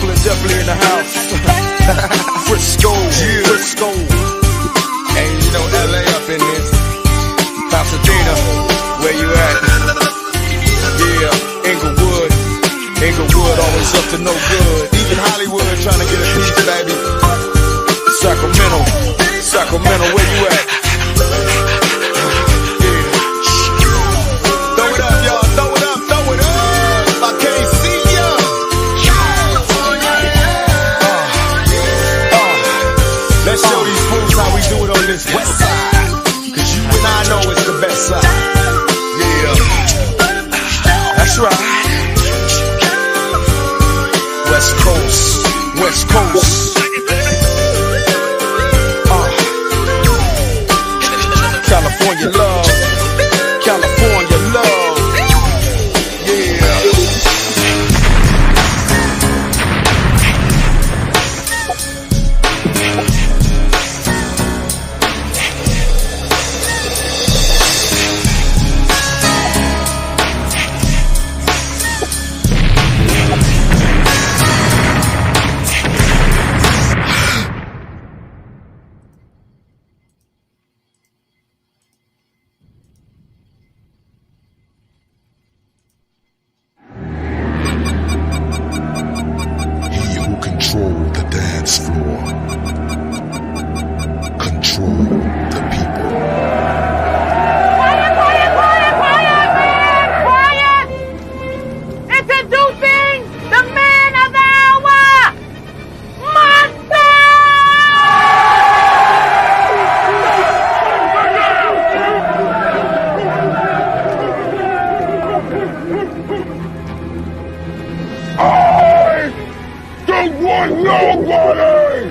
Brooklyn definitely in the house. Frisco, yeah. Frisco. Hey, you know LA up in this. Pasadena, where you at? Yeah, Inglewood. Inglewood always up to no good. Even Hollywood trying to get a piece, baby. Sacramento, Sacramento, where you at? Let's show these fools how we do it on this west side. Cause you and I know it's the best side. Yeah. That's right. West Coast. West Coast. California love. California love. Yeah. Control the dance floor. Control the people. Quiet, quiet, quiet, quiet, man! Quiet! Introducing the man of the hour! Monster! Don't want nobody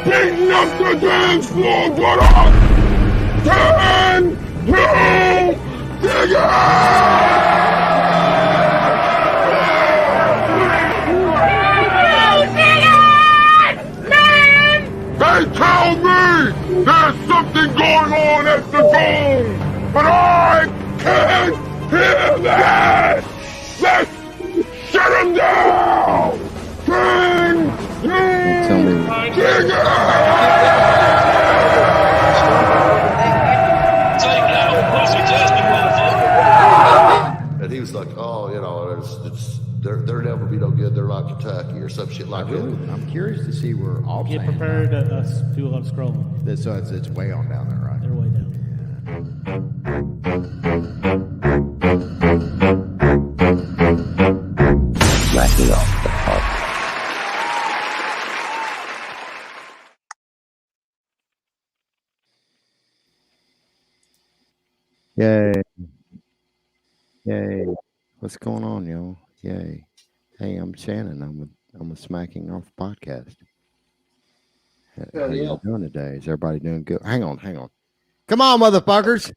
beating up the dance floor, but I turn to digger! They tell me there's something going on at the dome, but I can't hear that! Let's shut him down! Turn to digger! And he was like, oh, you know, they'll never be no good. They're like Kentucky or some shit like that. I'm curious to see where all Get prepared to do a lot of scrolling. So it's way on down there, right? They're way down. Smacking off the park. Yay. Yay. What's going on, y'all? Yay. Hey, I'm Shannon. I'm with Smacking Off Podcast. How you doing today? Is everybody doing good? Hang on. Come on, motherfuckers.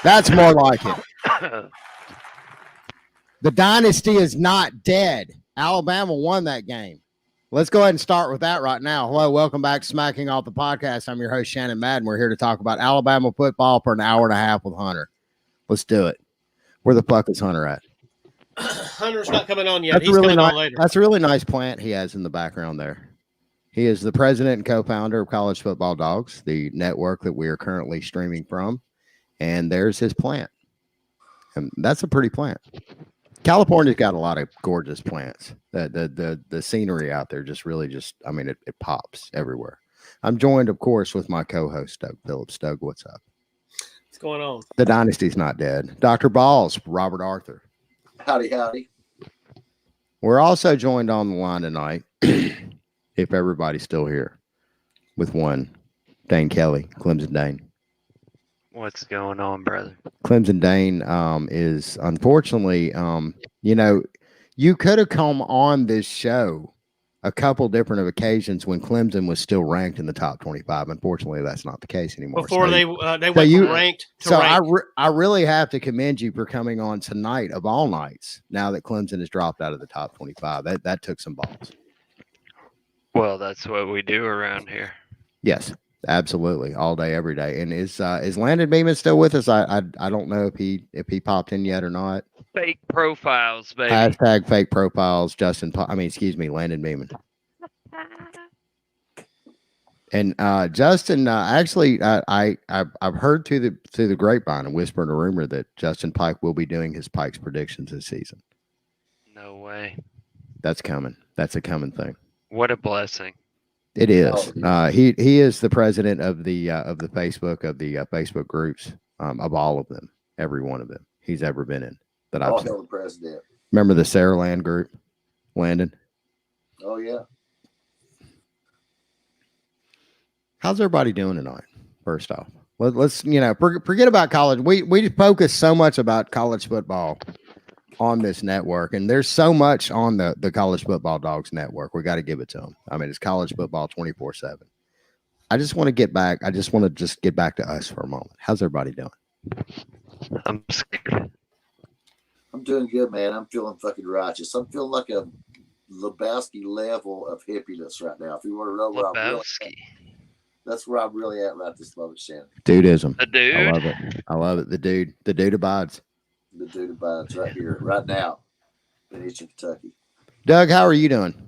That's more like it. The dynasty is not dead. Alabama won that game. Let's go ahead and start with that right now. Hello, welcome back to Smacking Off the Podcast. I'm your host, Shannon Madden. We're here to talk about Alabama football for an hour and a half with Hunter. Let's do it. Where the fuck is Hunter at? Hunter's not coming on yet. That's He's really coming nice. on later. That's a really nice plant he has in the background there. He is the president and co-founder of College Football Dogs, the network that we are currently streaming from. And there's his plant. And that's a pretty plant. California's got a lot of gorgeous plants. The scenery out there it pops everywhere. I'm joined, of course, with my co-host, Doug Phillips. Doug, what's up? What's going on? The dynasty's not dead. Dr. Balls, Robert Arthur. Howdy, howdy. We're also joined on the line tonight, if everybody's still here, with one, Dane Kelly, Clemson Dane. What's going on, brother? Clemson Dane is unfortunately, you could have come on this show a couple different occasions when Clemson was still ranked in the top 25. Unfortunately, that's not the case anymore. Before they went from ranked to ranked. I really have to commend you for coming on tonight of all nights. Now that Clemson has dropped out of the top 25, that took some balls. Well, that's what we do around here. Yes. Absolutely, all day, every day. And is Landon Beeman still with us? I don't know if he popped in yet or not. Fake profiles, baby. Hashtag fake profiles. Excuse me, Landon Beeman. And Justin, actually, I've heard through the grapevine and whispered a rumor that Justin Pike will be doing his Pikes predictions this season. No way. That's coming. That's a coming thing. What a blessing. It is. He is the president of the Facebook groups, of all of them, every one of them he's ever been in. That I've seen. The president. Remember the Sarah Land group, Landon? Oh yeah. How's everybody doing tonight? First off, let's forget about college. We focus so much about college football on this network, and there's so much on the College Football Dogs network. We got to give it to them. I mean, it's college football 24/7. I just want to get back. I just want to just get back to us for a moment. How's everybody doing? I'm scared. I'm doing good, man. I'm feeling fucking righteous. I'm feeling like a Lebowski level of hippiness right now. If you want to know where I'm really at, that's where I'm really at right this moment, Shannon. Dudeism. The dude. I love it. I love it. The dude abides. The dude abides right here, right now, in Eastern Kentucky. Doug, how are you doing?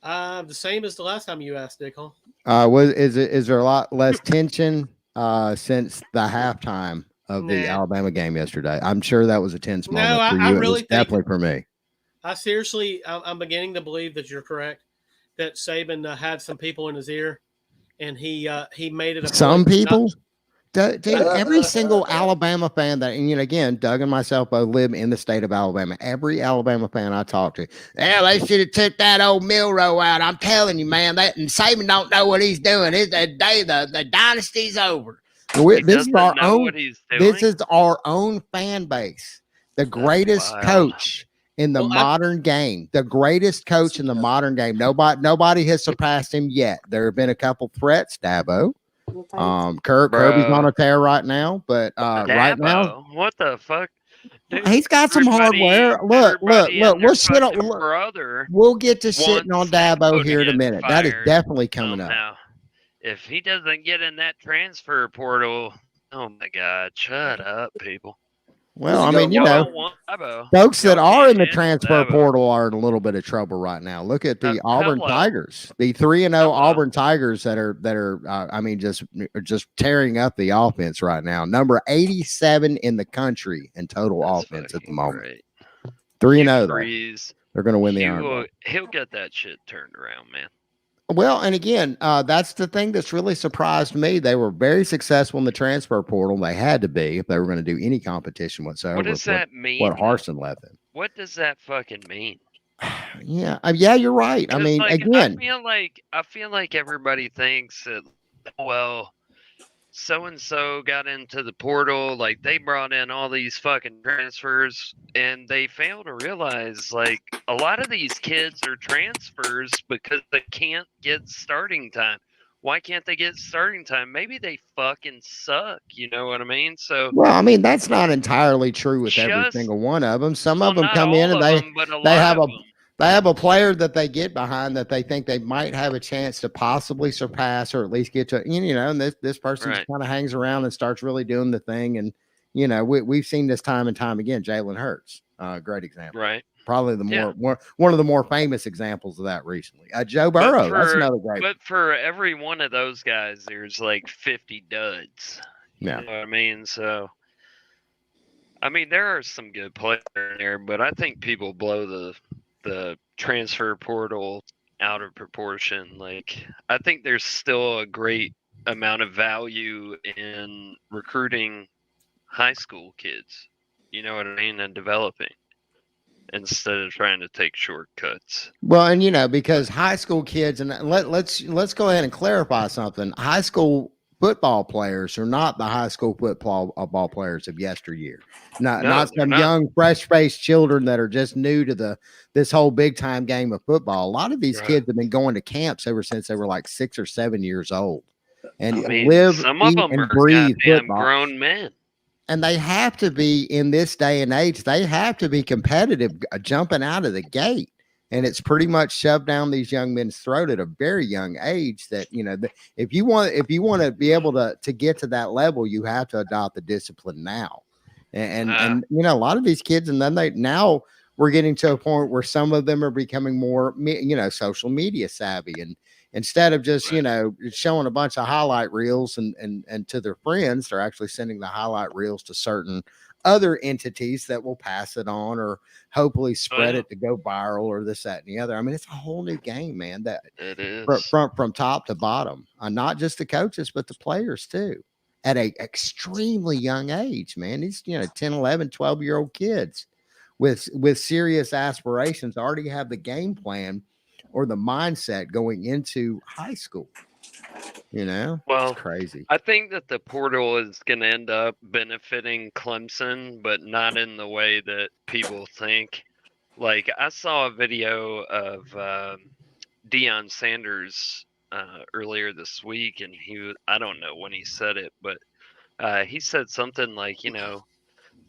The same as the last time you asked, Dick. Is there a lot less tension since the halftime of the Alabama game yesterday? I'm sure that was a tense moment for you. I really think, definitely for me. I'm beginning to believe that you're correct. That Saban had some people in his ear, and he made it. Some people. Dude, every single Alabama fan again, Doug and myself both live in the state of Alabama. Every Alabama fan I talk to, they should have took that old Milroe out. I'm telling you, man, and Saban don't know what he's doing. The dynasty's over. This is our own fan base. The greatest coach in the modern game. The greatest coach in the modern game. Nobody has surpassed him yet. There have been a couple threats, Dabo. Kirby's on a tear right now, but right now, what the fuck? Dude, he's got some hardware. Look, we'll shit on brother. We'll get to shitting on Dabo here in a minute. That is definitely coming up. Now, if he doesn't get in that transfer portal, oh my God, shut up, people. Well, I mean, folks that are in the transfer portal are in a little bit of trouble right now. Look at the Auburn Tigers, the 3-0 Auburn Tigers that are just tearing up the offense right now. Number 87 in the country in total offense at the moment. 3-0. They're going to win the Iron Bowl. He'll get that shit turned around, man. Well, and again, that's the thing that's really surprised me. They were very successful in the transfer portal. They had to be if they were going to do any competition whatsoever. What does that mean? What Harsin left them. What does that fucking mean? Yeah, you're right. I mean, again, I feel like everybody thinks that, well, so-and-so got into the portal, like they brought in all these fucking transfers, and they fail to realize, like, a lot of these kids are transfers because they can't get starting time. Why can't they get starting time? Maybe they fucking suck, you know what I mean? So, well, I mean, that's not entirely true with every single one of them. Some of them come in and they have a player that they get behind that they think they might have a chance to possibly surpass or at least get to, and this person just kind of hangs around and starts really doing the thing. And, we've seen this time and time again. Jalen Hurts, great example. Right. Probably one of the more famous examples of that recently. Joe Burrow, that's another great. But for every one of those guys, there's like 50 duds. Yeah. You know what I mean? So, I mean, there are some good players in there, but I think people blow the transfer portal out of proportion. Like, I think there's still a great amount of value in recruiting high school kids. You know what I mean? And developing instead of trying to take shortcuts. Well, and because high school kids, and let's go ahead and clarify something. High school football players are not the high school football players of yesteryear. Not some young, fresh-faced children that are just new to this whole big-time game of football. A lot of these kids have been going to camps ever since they were like 6 or 7 years old, and some of them are breathe football. Grown men. And they have to be, in this day and age, they have to be competitive jumping out of the gate. And it's pretty much shoved down these young men's throat at a very young age that, if you want to be able to get to that level, you have to adopt the discipline now. And a lot of these kids, and then now we're getting to a point where some of them are becoming more, social media savvy, and instead of just, showing a bunch of highlight reels and to their friends, they're actually sending the highlight reels to certain other entities that will pass it on or hopefully spread it to go viral or this, that, and the other. I mean, it's a whole new game, man, that It is. from top to bottom, not just the coaches, but the players too, at a extremely young age, man. These, 10, 11, 12-year-old kids with serious aspirations already have the game plan or the mindset going into high school. Well, it's crazy. I think that the portal is going to end up benefiting Clemson, but not in the way that people think. Like, I saw a video of Deion Sanders earlier this week, and I don't know when he said it, but he said something like,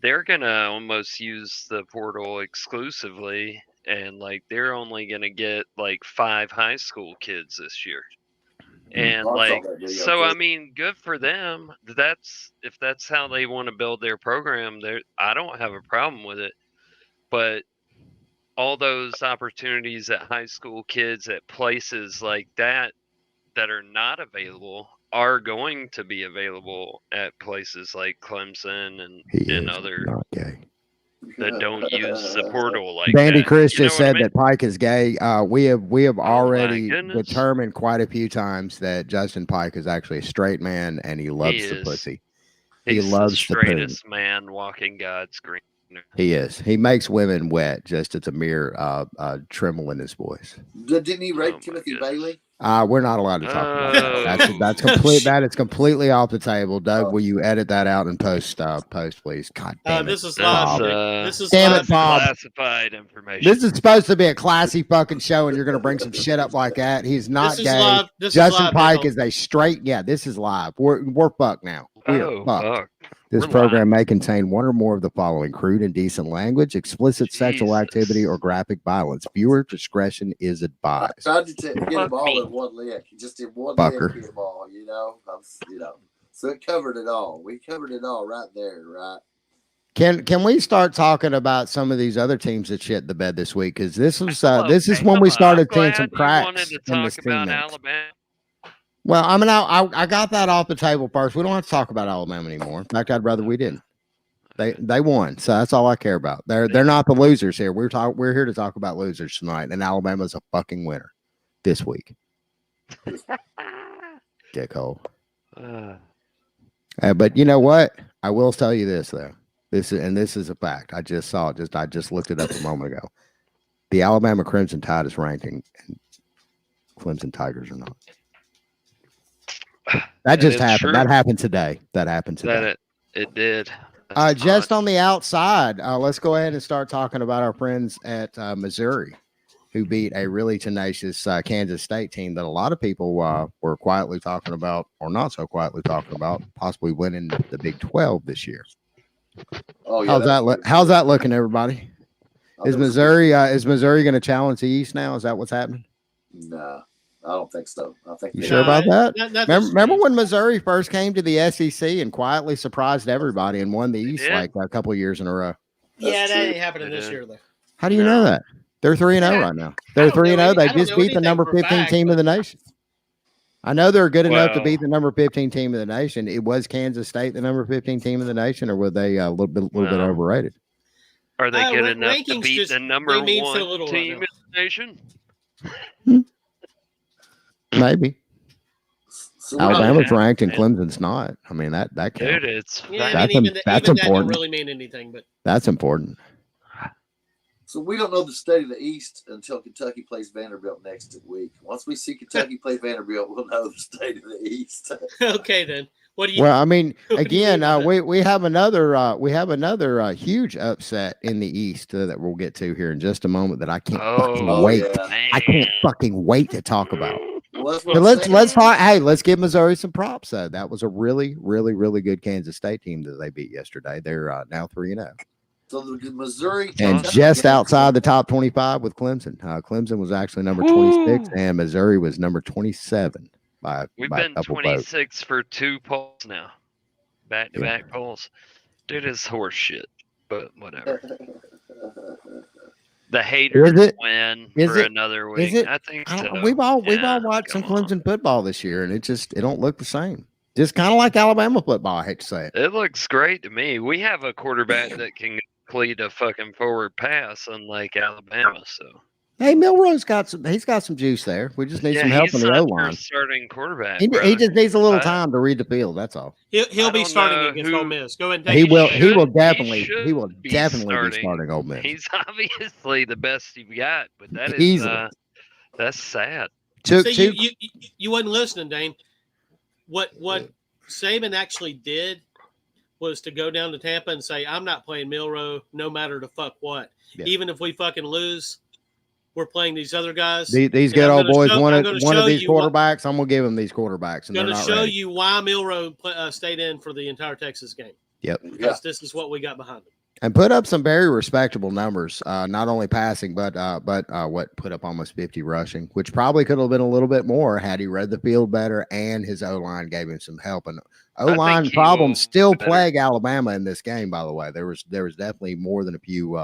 they're going to almost use the portal exclusively, and like they're only going to get like 5 high school kids this year. And I mean, good for them. If that's how they want to build their program, I don't have a problem with it. But all those opportunities at high school kids at places like that are not available are going to be available at places like Clemson and other that don't use the portal like Bandy that. Chris just said that Pike is gay. We have already determined quite a few times that Justin Pike is actually a straight man and he loves the pussy. He loves the straightest man walking God's green. He is. He makes women wet. Just it's a mere tremble in his voice. Didn't he rape Timothy Bailey? We're not allowed to talk about that. That's complete. That is completely off the table. Doug, will you edit that out and post, please? God damn it. This is live. This is damn live. It, Bob. Classified information. This is supposed to be a classy fucking show, and you're going to bring some shit up like that. He's not gay. Justin Pike is a straight. Yeah, this is live. We're fucked now. We are fucked. This program may contain one or more of the following: crude and indecent language, explicit sexual activity, or graphic violence. Viewer discretion is advised. I tried to get them all in one lick. Just in one lick, get them all, So it covered it all. We covered it all right there, right? Can we start talking about some of these other teams that shit the bed this week? Because this is when we started seeing some cracks in this team. Well, I mean, I got that off the table first. We don't have to talk about Alabama anymore. In fact, I'd rather we didn't. They won, so that's all I care about. They're not the losers here. We're here to talk about losers tonight, and Alabama's a fucking winner this week. Dickhole. But you know what? I will tell you this though. This is a fact. I just saw it. I just looked it up a moment ago. The Alabama Crimson Tide is ranking, and Clemson Tigers are not. That just happened. True. That happened today. It did. Just on the outside, let's go ahead and start talking about our friends at Missouri, who beat a really tenacious Kansas State team that a lot of people were quietly talking about, or not so quietly talking about, possibly winning the Big 12 this year. Oh, yeah, how's that looking, everybody? Is Missouri going to challenge the East now? Is that what's happening? No. I don't think so. I think you sure about that? Remember when Missouri first came to the SEC and quietly surprised everybody and won the East like a couple of years in a row? That ain't happening this year, though. How do you know that? They're 3-0 right now. They're 3-0. They just beat the number 15 team of the nation. I know they're good enough to beat the number 15 team of the nation. It was Kansas State, the number 15 team of the nation, or were they a little bit overrated? Are they good enough to beat the number 1 team in the nation? Maybe. So Alabama's ranked and Clemson's not. I mean that counts. Dude, that's important. That don't really mean anything, but that's important. So we don't know the state of the East until Kentucky plays Vanderbilt next week. Once we see Kentucky play Vanderbilt, we'll know the state of the East. Okay, then. What do you? Well, I mean, again, we have another huge upset in the East that we'll get to here in just a moment that I can't fucking wait. Yeah. I can't fucking wait to talk about. Well, let's talk. Hey, let's give Missouri some props. That was a really, really, really good Kansas State team that they beat yesterday. They're now 3-0. So the Missouri and Kentucky just game- outside the top 25 with Clemson. Clemson was actually number 26, and Missouri was number 27 We've by a been couple votes. 26 for 2 polls now. Back-to-back polls. Dude, it's horse shit, but whatever. The haters win for another week. Is it? I think so. We've all watched some Clemson football this year, and it don't look the same. Just kind of like Alabama football. I hate to say it. It looks great to me. We have a quarterback that can complete a fucking forward pass, unlike Alabama. So Hey, Milroe's got some. He's got some juice there. We just need some help in the O line. Starting quarterback. He just needs a little time to read the field. That's all. He'll be starting against Ole Miss. Go ahead and take He will. it. He will definitely be starting. starting Ole Miss. He's obviously the best you've got, but that is that's sad. You wasn't listening, Dane. What Saban actually did was to go down to Tampa and say, I'm not playing Milroe no matter the fuck what. Yeah. Even if we fucking lose, we're playing these other guys. These good old boys one of these quarterbacks. I'm going to give them these quarterbacks. I'm going to show you why Milroe stayed in for the entire Texas game. Yep. Because this is what we got behind him. And put up some very respectable numbers, not only passing, but put up almost 50 rushing, which probably could have been a little bit more had he read the field better and his O-line gave him some help. And O-line problems still plague Alabama in this game, by the way. There was definitely more than a few.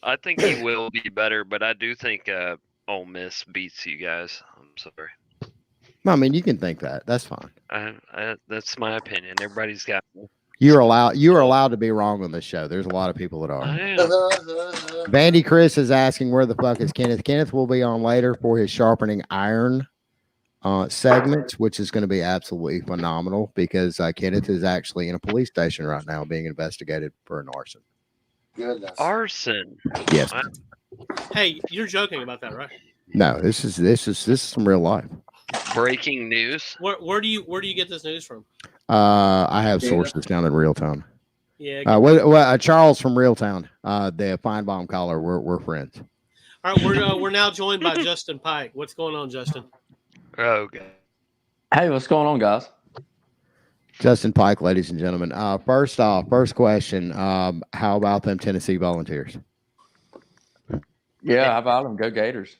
I think he will be better, but I do think Ole Miss beats you guys. I'm sorry. I mean, you can think that. That's fine. That's my opinion. Everybody's got. You're allowed to be wrong on this show. There's a lot of people that are. Vandy Chris is asking where the fuck is Kenneth. Kenneth will be on later for his sharpening iron segment, which is going to be absolutely phenomenal because Kenneth is actually in a police station right now being investigated for an arson. Goodness. Arson. Yes. Hey, you're joking about that, right? No, this is some real life. Breaking news. Where do you get this news from? I have sources down in Reeltown. Yeah. Charles from Reeltown, the Feinbaum caller. We're friends. All right, we're now joined by Justin Pike. What's going on, Justin? Okay. Hey, what's going on, guys? Justin Pike, ladies and gentlemen. First question. How about them Tennessee Volunteers? Yeah, how about them? Go Gators.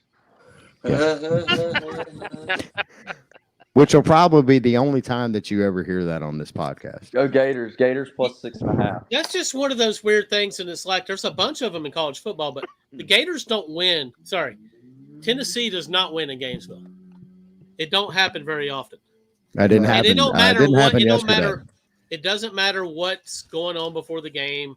Which will probably be the only time that you ever hear that on this podcast. Go Gators. Gators plus 6.5. That's just one of those weird things, and it's like there's a bunch of them in college football, but the Gators don't win. Sorry, Tennessee does not win in Gainesville. It don't happen very often. That didn't happen. And it don't matter what. It don't matter. It doesn't matter what's going on before the game.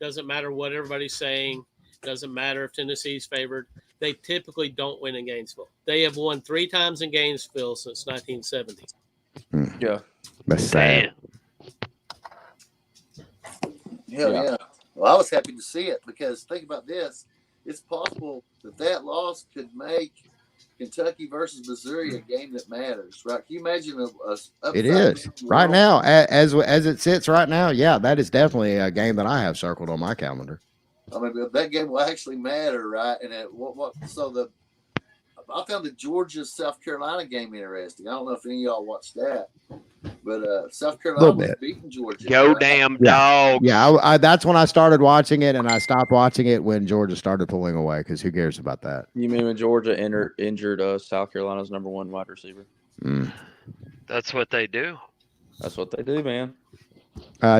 Doesn't matter what everybody's saying. Doesn't matter if Tennessee's favored. They typically don't win in Gainesville. They have won 3 times in Gainesville since 1970. Yeah. That's sad. Yeah. Well, I was happy to see it because think about this. It's possible that loss could make Kentucky versus Missouri a game that matters, right? Can you imagine it is right now as it sits right now? Yeah, that is definitely a game that I have circled on my calendar. I mean, that game will actually matter, right? And I found the Georgia-South Carolina game interesting. I don't know if any of y'all watched that, but South Carolina was beating Georgia. Go damn dogs. Yeah, that's when I started watching it, and I stopped watching it when Georgia started pulling away because who cares about that? You mean when Georgia injured South Carolina's number 1 wide receiver? That's what they do. That's what they do, man.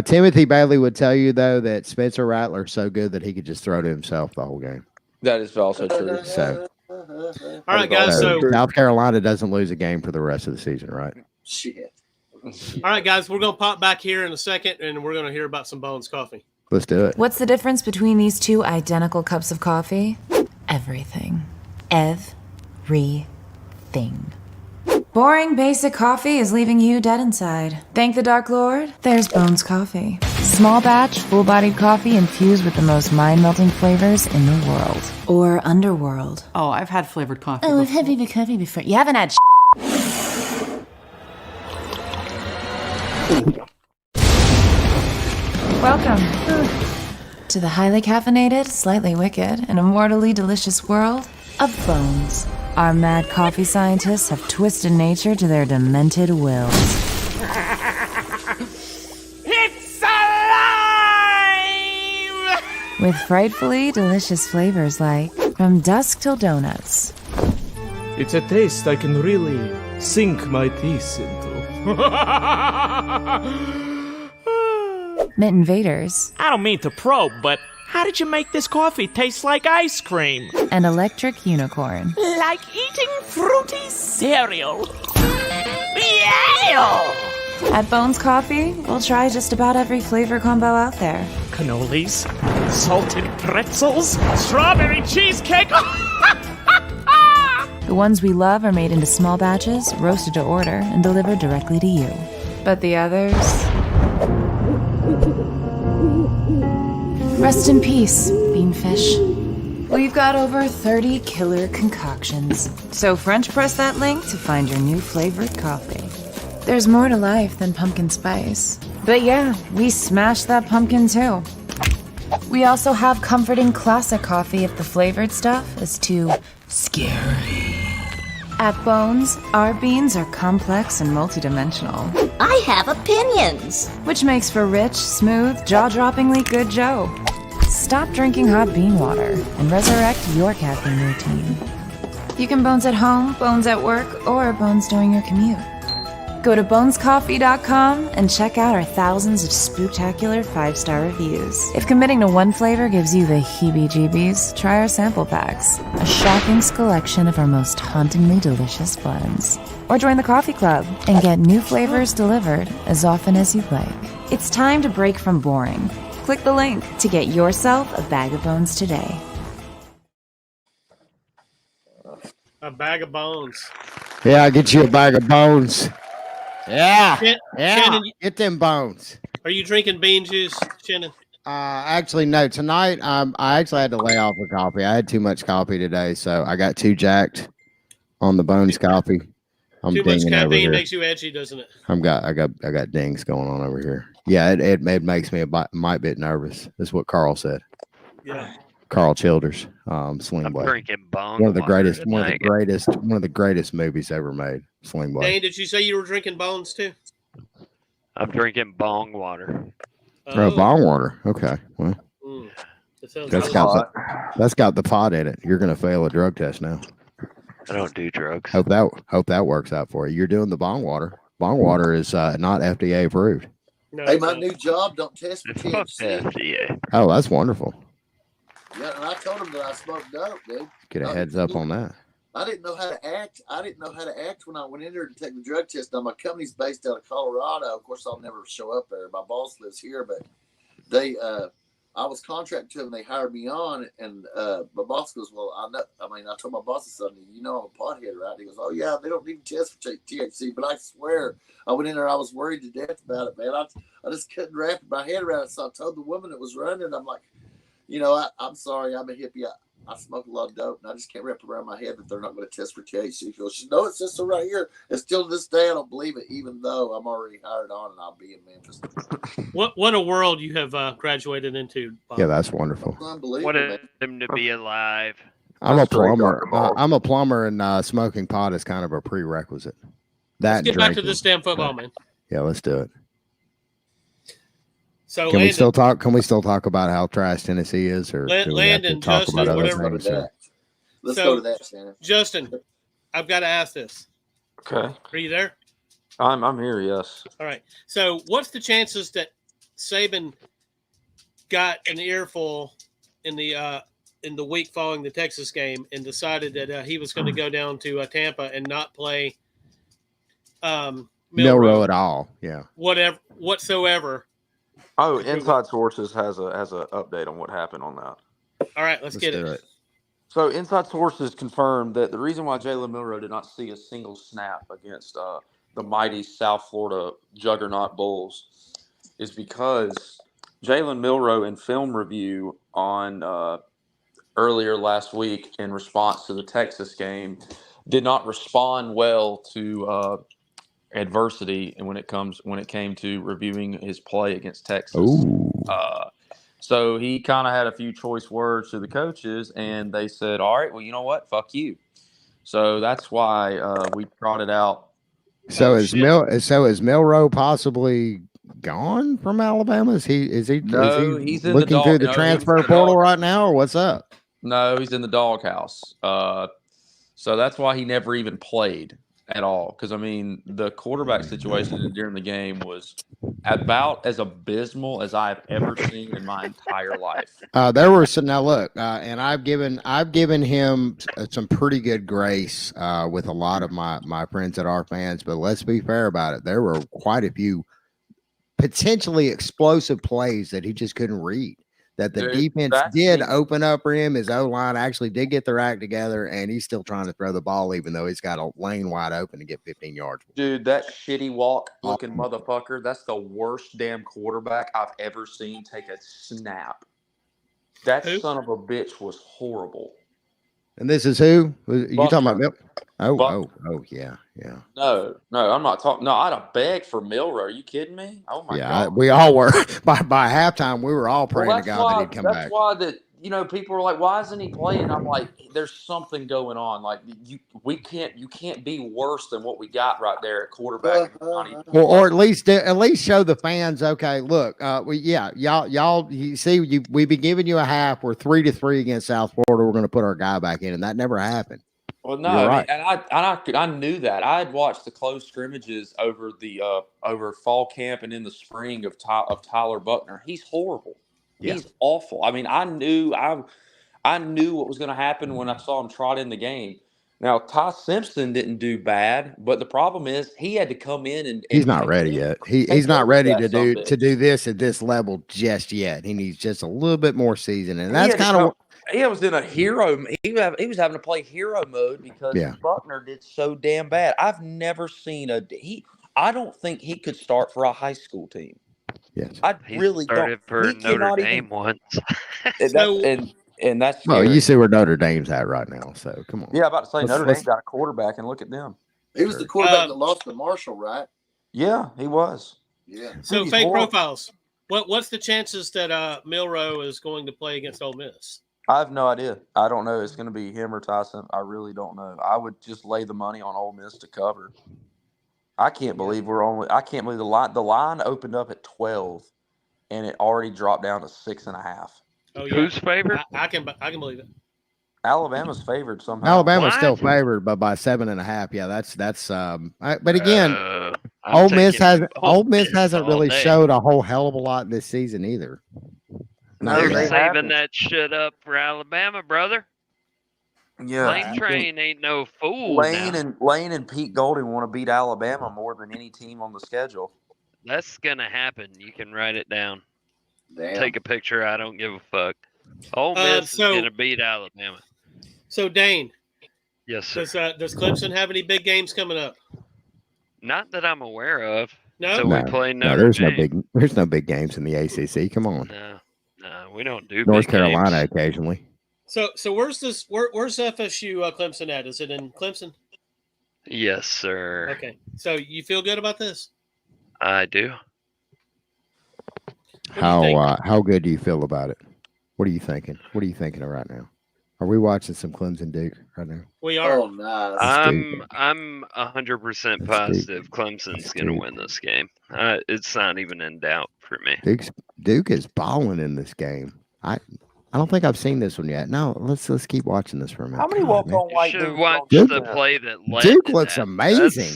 Timothy Bailey would tell you, though, that Spencer Rattler's so good that he could just throw to himself the whole game. That is also true. So, all right, guys. So South Carolina doesn't lose a game for the rest of the season, right? Shit. All right, guys. We're going to pop back here in a second, and we're going to hear about some Bones Coffee. Let's do it. What's the difference between these 2 identical cups of coffee? Everything. Everything. Boring, basic coffee is leaving you dead inside. Thank the Dark Lord, there's Bones Coffee. Small batch, full-bodied coffee infused with the most mind-melting flavors in the world. Or underworld. Oh, I've had flavored coffee before. I've had flavored coffee before. You haven't had Welcome to the highly caffeinated, slightly wicked, and immortally delicious world of Bones. Our mad coffee scientists have twisted nature to their demented wills. It's alive! with frightfully delicious flavors like from dusk till donuts. It's a taste I can really sink my teeth into. Mint invaders. I don't mean to probe, but how did you make this coffee taste like ice cream? And electric unicorn. Like eating fruity cereal. Yeah! At Bones Coffee, we'll try just about every flavor combo out there. Cannolis, salted pretzels, strawberry cheesecake. The ones we love are made into small batches, roasted to order, and delivered directly to you. But the others... Rest in peace, Beanfish. We've got over 30 killer concoctions, so French press that link to find your new favorite coffee. There's more to life than pumpkin spice. But yeah, we smashed that pumpkin too. We also have comforting classic coffee if the flavored stuff is too scary. At Bones, our beans are complex and multidimensional. I have opinions. Which makes for rich, smooth, jaw-droppingly good Joe. Stop drinking hot bean water and resurrect your caffeine routine. You can Bones at home, Bones at work, or Bones during your commute. Go to bonescoffee.com and check out our thousands of spooktacular 5-star reviews. If committing to one flavor gives you the heebie-jeebies, try our sample packs, a shocking selection of our most hauntingly delicious blends. Or join the coffee club and get new flavors delivered as often as you'd like. It's time to break from boring. Click the link to get yourself a bag of bones today. A bag of bones. Yeah, I'll get you a bag of bones. Yeah. Shannon, Get them bones. are you drinking bean juice, Shannon? Actually, no. Tonight, I actually had to lay off of coffee. I had too much coffee today, so I got too jacked on the Bones coffee. I'm Too much dinging over caffeine here. makes you edgy, doesn't it? I got dings going on over here. Yeah, it makes me a bit nervous. That's what Carl said. Yeah. Carl Childers, Sling I'm Blade. drinking bong. One of the water greatest, tonight. one of the greatest movies ever made. Sling Blade. Dane, did you say you were drinking bones too? I'm drinking bong water. Oh, bong water. Okay, well, That sounds that's got the pot in it. You're gonna fail a drug test now. I don't do drugs. Hope that works out for you. You're doing the bong water. Bong water is not FDA approved. No, Hey, my new job don't test for It's fuck THC. FDA. Oh, that's wonderful. Yeah, and I told him that I smoked dope, dude. Get a heads up on that. I didn't know how to act. I didn't know how to act when I went in there to take the drug test. Now, my company's based out of Colorado. Of course, I'll never show up there. My boss lives here, but they, I was contracted to them. They hired me on, and my boss goes, "Well, I told my boss something. You know, I'm a pothead, right?" He goes, "Oh yeah, they don't need to test for THC." But I swear, I went in there. I was worried to death about it, man. I just couldn't wrap my head around it. So I told the woman that was running, I'm like, I'm sorry, I'm a hippie. I smoke a lot of dope, and I just can't wrap around my head that they're not going to test for THC. She goes, "No, it's just right here." And still to this day, I don't believe it, even though I'm already hired on and I'll be in Memphis. What a world you have graduated into, Bob. Yeah, that's wonderful. Unbelievable. What Man. him to be alive. I'm a That's great, plumber. Dr. Ball. I'm a plumber, and smoking pot is kind of a prerequisite. That Let's and get back to drinking. this damn football, man. Yeah, let's do it. So Can we Landon, still talk? Can we still talk about how trash Tennessee is, or do we have to Landon, talk Justin, about other whatever. things? Or- Let's So- go to that, Shannon. Justin, I've got to ask this. Okay. Are you there? I'm here, yes. All right. So, what's the chances that Saban got an earful in the week following the Texas game and decided that he was going to go down to Tampa and not play Milrow at all? Yeah. whatsoever? Oh, Inside Sources has a update on what happened on that. All right, let's get do it. So Inside Sources confirmed that the reason why Jalen Milrow did not see a single snap against the mighty South Florida juggernaut Bulls is because Jalen Milrow in film review on earlier last week in response to the Texas game did not respond well to adversity, and when it came to reviewing his play against Texas. Ooh. So he kind of had a few choice words to the coaches, and they said, "All right, well, you know what? Fuck you." So that's why we trotted out. So is Milrow possibly gone from Alabama? Is he No, he's in the looking through dog. the No, he's transfer in the portal dog. right now, or what's up? No, he's in the doghouse. So that's why he never even played at all. Because I mean, the quarterback situation during the game was about as abysmal as I've ever seen in my entire life. There were some. Now look, and I've given him some pretty good grace with a lot of my friends that are fans. But let's be fair about it. There were quite a few potentially explosive plays that he just couldn't read. That the defense did open up for him. His O-line actually did get their act together, and he's still trying to throw the ball, even though he's got a lane wide open to get 15 yards. Dude, that shitty walk-looking motherfucker, that's the worst damn quarterback I've ever seen take a snap. That son of a bitch was horrible. And this is who? You talking about? Buckner. Oh, yeah. No, I'm not talking. No, I'd have begged for Milrow. Are you kidding me? Oh my god. We all were. By halftime, we were all praying to God that he'd come back. That's why that people are like, why isn't he playing? I'm like, there's something going on. Like you can't be worse than what we got right there at quarterback. Or at least show the fans. Okay, look, y'all. You see, we've been giving you a half. We're 3-3 against South Florida. We're going to put our guy back in, and that never happened. Well, no, You're right. and I knew that. I had watched the close scrimmages over the over fall camp and in the spring of Tyler Buckner. He's horrible. Yeah. He's awful. I mean, I knew what was going to happen when I saw him trot in the game. Now, Ty Simpson didn't do bad, but the problem is he had to come in and he's not ready yet. He's not ready to do this at this level just yet. He needs just a little bit more seasoning, and that's kind of. He was in a hero. He was having to play hero mode because Buckner did so damn bad. I've never seen I don't think he could start for a high school team. Yes, he started for Notre Dame once. And that's scary. Well, you see where Notre Dame's at right now. So come on. Yeah, I'm about to say Notre Dame's got a quarterback, and look at them. He was the quarterback that lost to Marshall, right? Yeah, he was. Yeah. So fake profiles. What's the chances that Milrow is going to play against Ole Miss? I have no idea. I don't know. It's going to be him or Tyson. I really don't know. I would just lay the money on Ole Miss to cover. I can't believe the line opened up at 12, and it already dropped down to 6.5. Oh yeah. Who's favored? I can believe it. Alabama's favored somehow. Alabama's still favored, but by 7.5. Yeah, that's. But again, Ole Miss hasn't really showed a whole hell of a lot this season either. No, they're saving that shit up for Alabama, brother. Yeah, Lane Train ain't no fool. Lane and Pete Golding want to beat Alabama more than any team on the schedule. That's gonna happen. You can write it down. Damn. Take a picture. I don't give a fuck. Ole Miss is gonna beat Alabama. So Dane, yes, sir. Does Clemson have any big games coming up? Not that I'm aware of. No, so we play Notre Dame. There's no big games in the ACC. Come on. No, we don't do North big Carolina games. occasionally. So where's FSU Clemson at? Is it in Clemson? Yes, sir. Okay. So you feel good about this? I do. How good do you feel about it? What are you thinking? What are you thinking of right now? Are we watching some Clemson Duke right now? We are. Oh, nice. I'm 100% positive Clemson's going to win this game. It's not even in doubt for me. Duke is balling in this game. I don't think I've seen this one yet. No, let's keep watching this for a minute. How many walk-on white dudes? dudes? Watch the play that led Duke to looks that. amazing.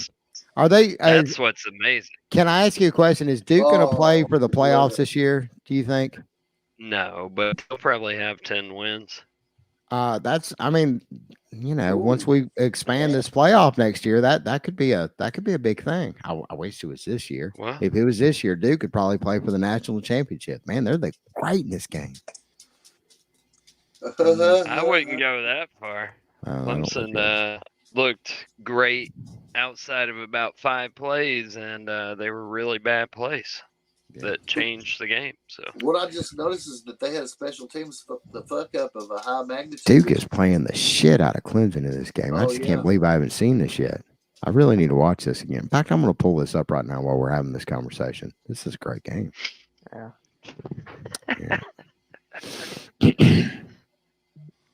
Are they? That's what's amazing. Can I ask you a question? Is Duke going to play for the playoffs this year? Do you think? No, but they'll probably have 10 wins. Once we expand this playoff next year, that could be a big thing. I wish it was this year. Well, if it was this year, Duke could probably play for the national championship. Man, they're great in this game. I wouldn't go that far. Clemson looked great outside of about 5 plays, and they were really bad plays that changed the game. So what I just noticed is that they had a special teams the fuck up of a high magnitude. Duke is playing the shit out of Clemson in this game. I just can't believe I haven't seen this yet. I really need to watch this again. In fact, I'm going to pull this up right now while we're having this conversation. This is a great game. Yeah.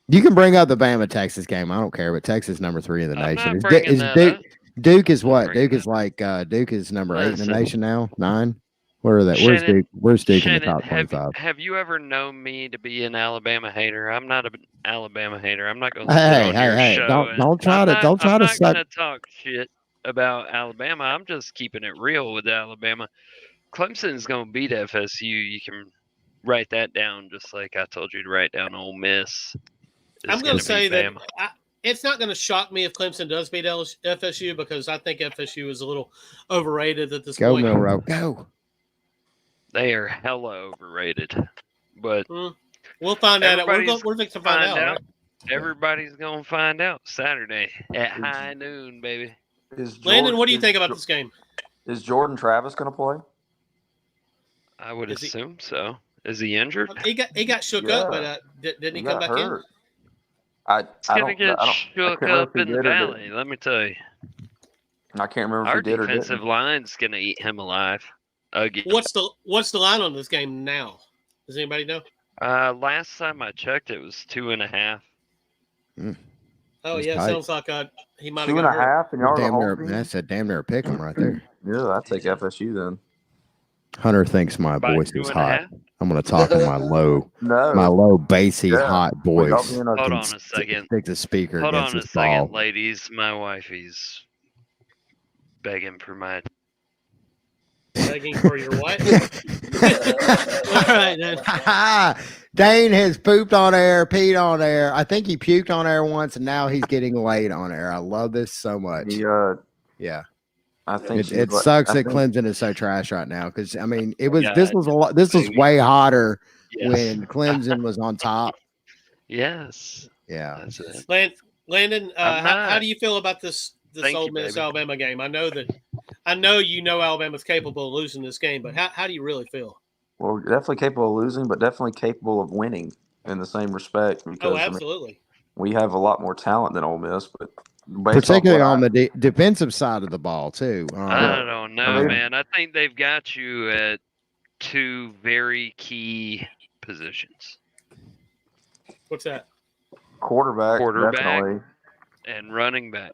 You can bring up the Bama Texas game. I don't care, but Texas number 3 in the nation. Duke is what? Duke is like Duke is number 8 in the nation now. 9. Where are they? Shannon, Where's Duke in the Shannon, top 25? have you ever known me to be an Alabama hater? I'm not an Alabama hater. I'm not going to sit on your Hey! show. Don't try to I'm not suck. going to talk shit about Alabama. I'm just keeping it real with Alabama. Clemson's going to beat FSU. You can write that down, just like I told you to write down Ole Miss. I'm going to say that it's not going to shock me if Clemson does beat FSU because I think FSU is a little overrated at this point. Go, Milroe. Go. They are hella overrated. But we'll find out. We're going to find out. Right? Everybody's going to find out Saturday at high noon, baby. Landon, what do you think about this game? Is Jordan Travis going to play? I would assume so. Is he injured? He got shook up, but didn't he come back hurt. in? He's going to get shook up in the valley, let me tell you. I can't remember if he did or didn't. Our defensive line's going to eat him alive again. What's the line on this game now? Does anybody know? Last time I checked, it was 2.5. Oh, yeah, tight. sounds like he might have got hurt. 2.5, and y'all That's a damn near pick 'em right there. Yeah, I'd take FSU then. Hunter thinks my voice is hot. 2.5? I'm going to talk in my low, bassy, hot voice. Hold on a second. Stick the speaker Hold against on a his second, ball. ladies. My wifey's begging for my... Begging for your what? All right, then. Dane has pooped on air, peed on air. I think he puked on air once, and now he's getting laid on air. I love this so much. Yeah. I think it sucks that Clemson is so trash right now because I mean this was way hotter when Clemson was on top. Yes. Yeah. Landon, how do you feel about this Ole Miss Alabama game? I know you know Alabama's capable of losing this game, but how do you really feel? Well, definitely capable of losing, but definitely capable of winning in the same respect. Because, absolutely. I mean, we have a lot more talent than Ole Miss, but particularly on the defensive side of the ball too. I don't know, man. I think they've got you at two very key positions. What's that? Quarterback, definitely. And running back.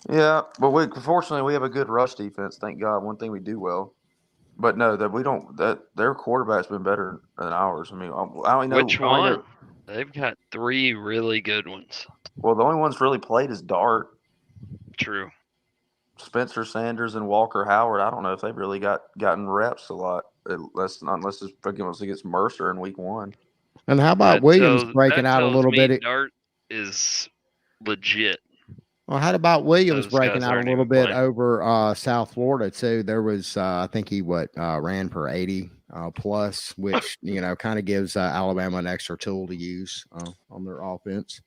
Yeah, but fortunately we have a good rush defense. Thank God. One thing we do well. But no, their quarterback's been better than ours. I mean, I don't know which one. They've got 3 really good ones. Well, the only ones really played is Dart. True. Spencer Sanders and Walker Howard. I don't know if they've really gotten reps a lot, unless it's freaking against Mercer in week 1. And how about Williams breaking out a little bit? Dart is legit. Well, how about Williams breaking out a little bit over South Florida too? There was, I think he ran for 80 plus, which kind of gives Alabama an extra tool to use on their offense.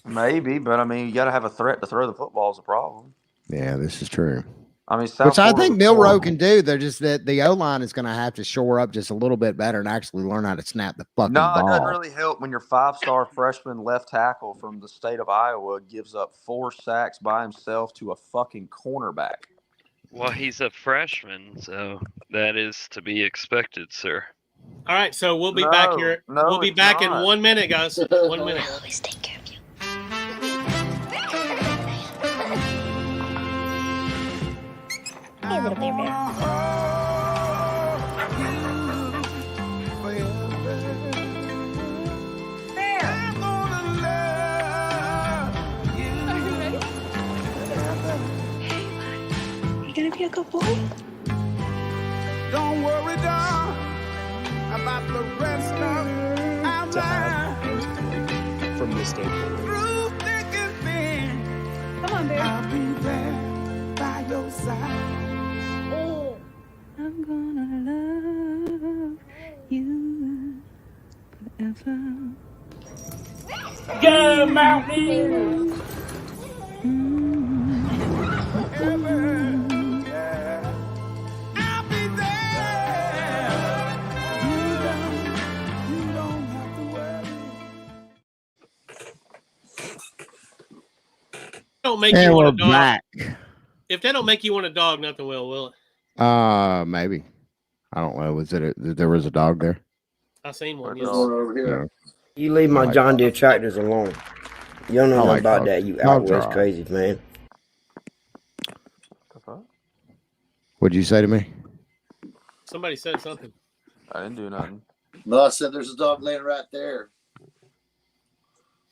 Maybe, but I mean, you got to have a threat to throw the football is a problem. Yeah, this is true. I mean, which I think Milroe can do. They're just that the O-line is going to have to shore up just a little bit better and actually learn how to snap the fucking ball. No, it doesn't really help when your 5-star freshman left tackle from the state of Iowa gives up 4 sacks by himself to a fucking cornerback. Well, he's a freshman, so that is to be expected, sir. All right, so we'll be back here. We'll be back in 1 minute, guys. 1 minute. Always take care of you. Hey, little baby. You gonna be a good boy? Don't worry, darling, about the rest of our life. From this day forward. Through thick and thin, Come on, baby. I'll be there by your side. I'm gonna love you forever. Go, Mountain! Don't make you want a dog. Back. If that don't make you want a dog, nothing will it? Maybe. I don't know. There was a dog there? I seen one. Yes. Over here. You leave my John Deere tractors alone. You don't know nothing about that, you out west crazy man. What'd you say to me? Somebody said something. I didn't do nothing. No, I said there's a dog laying right there.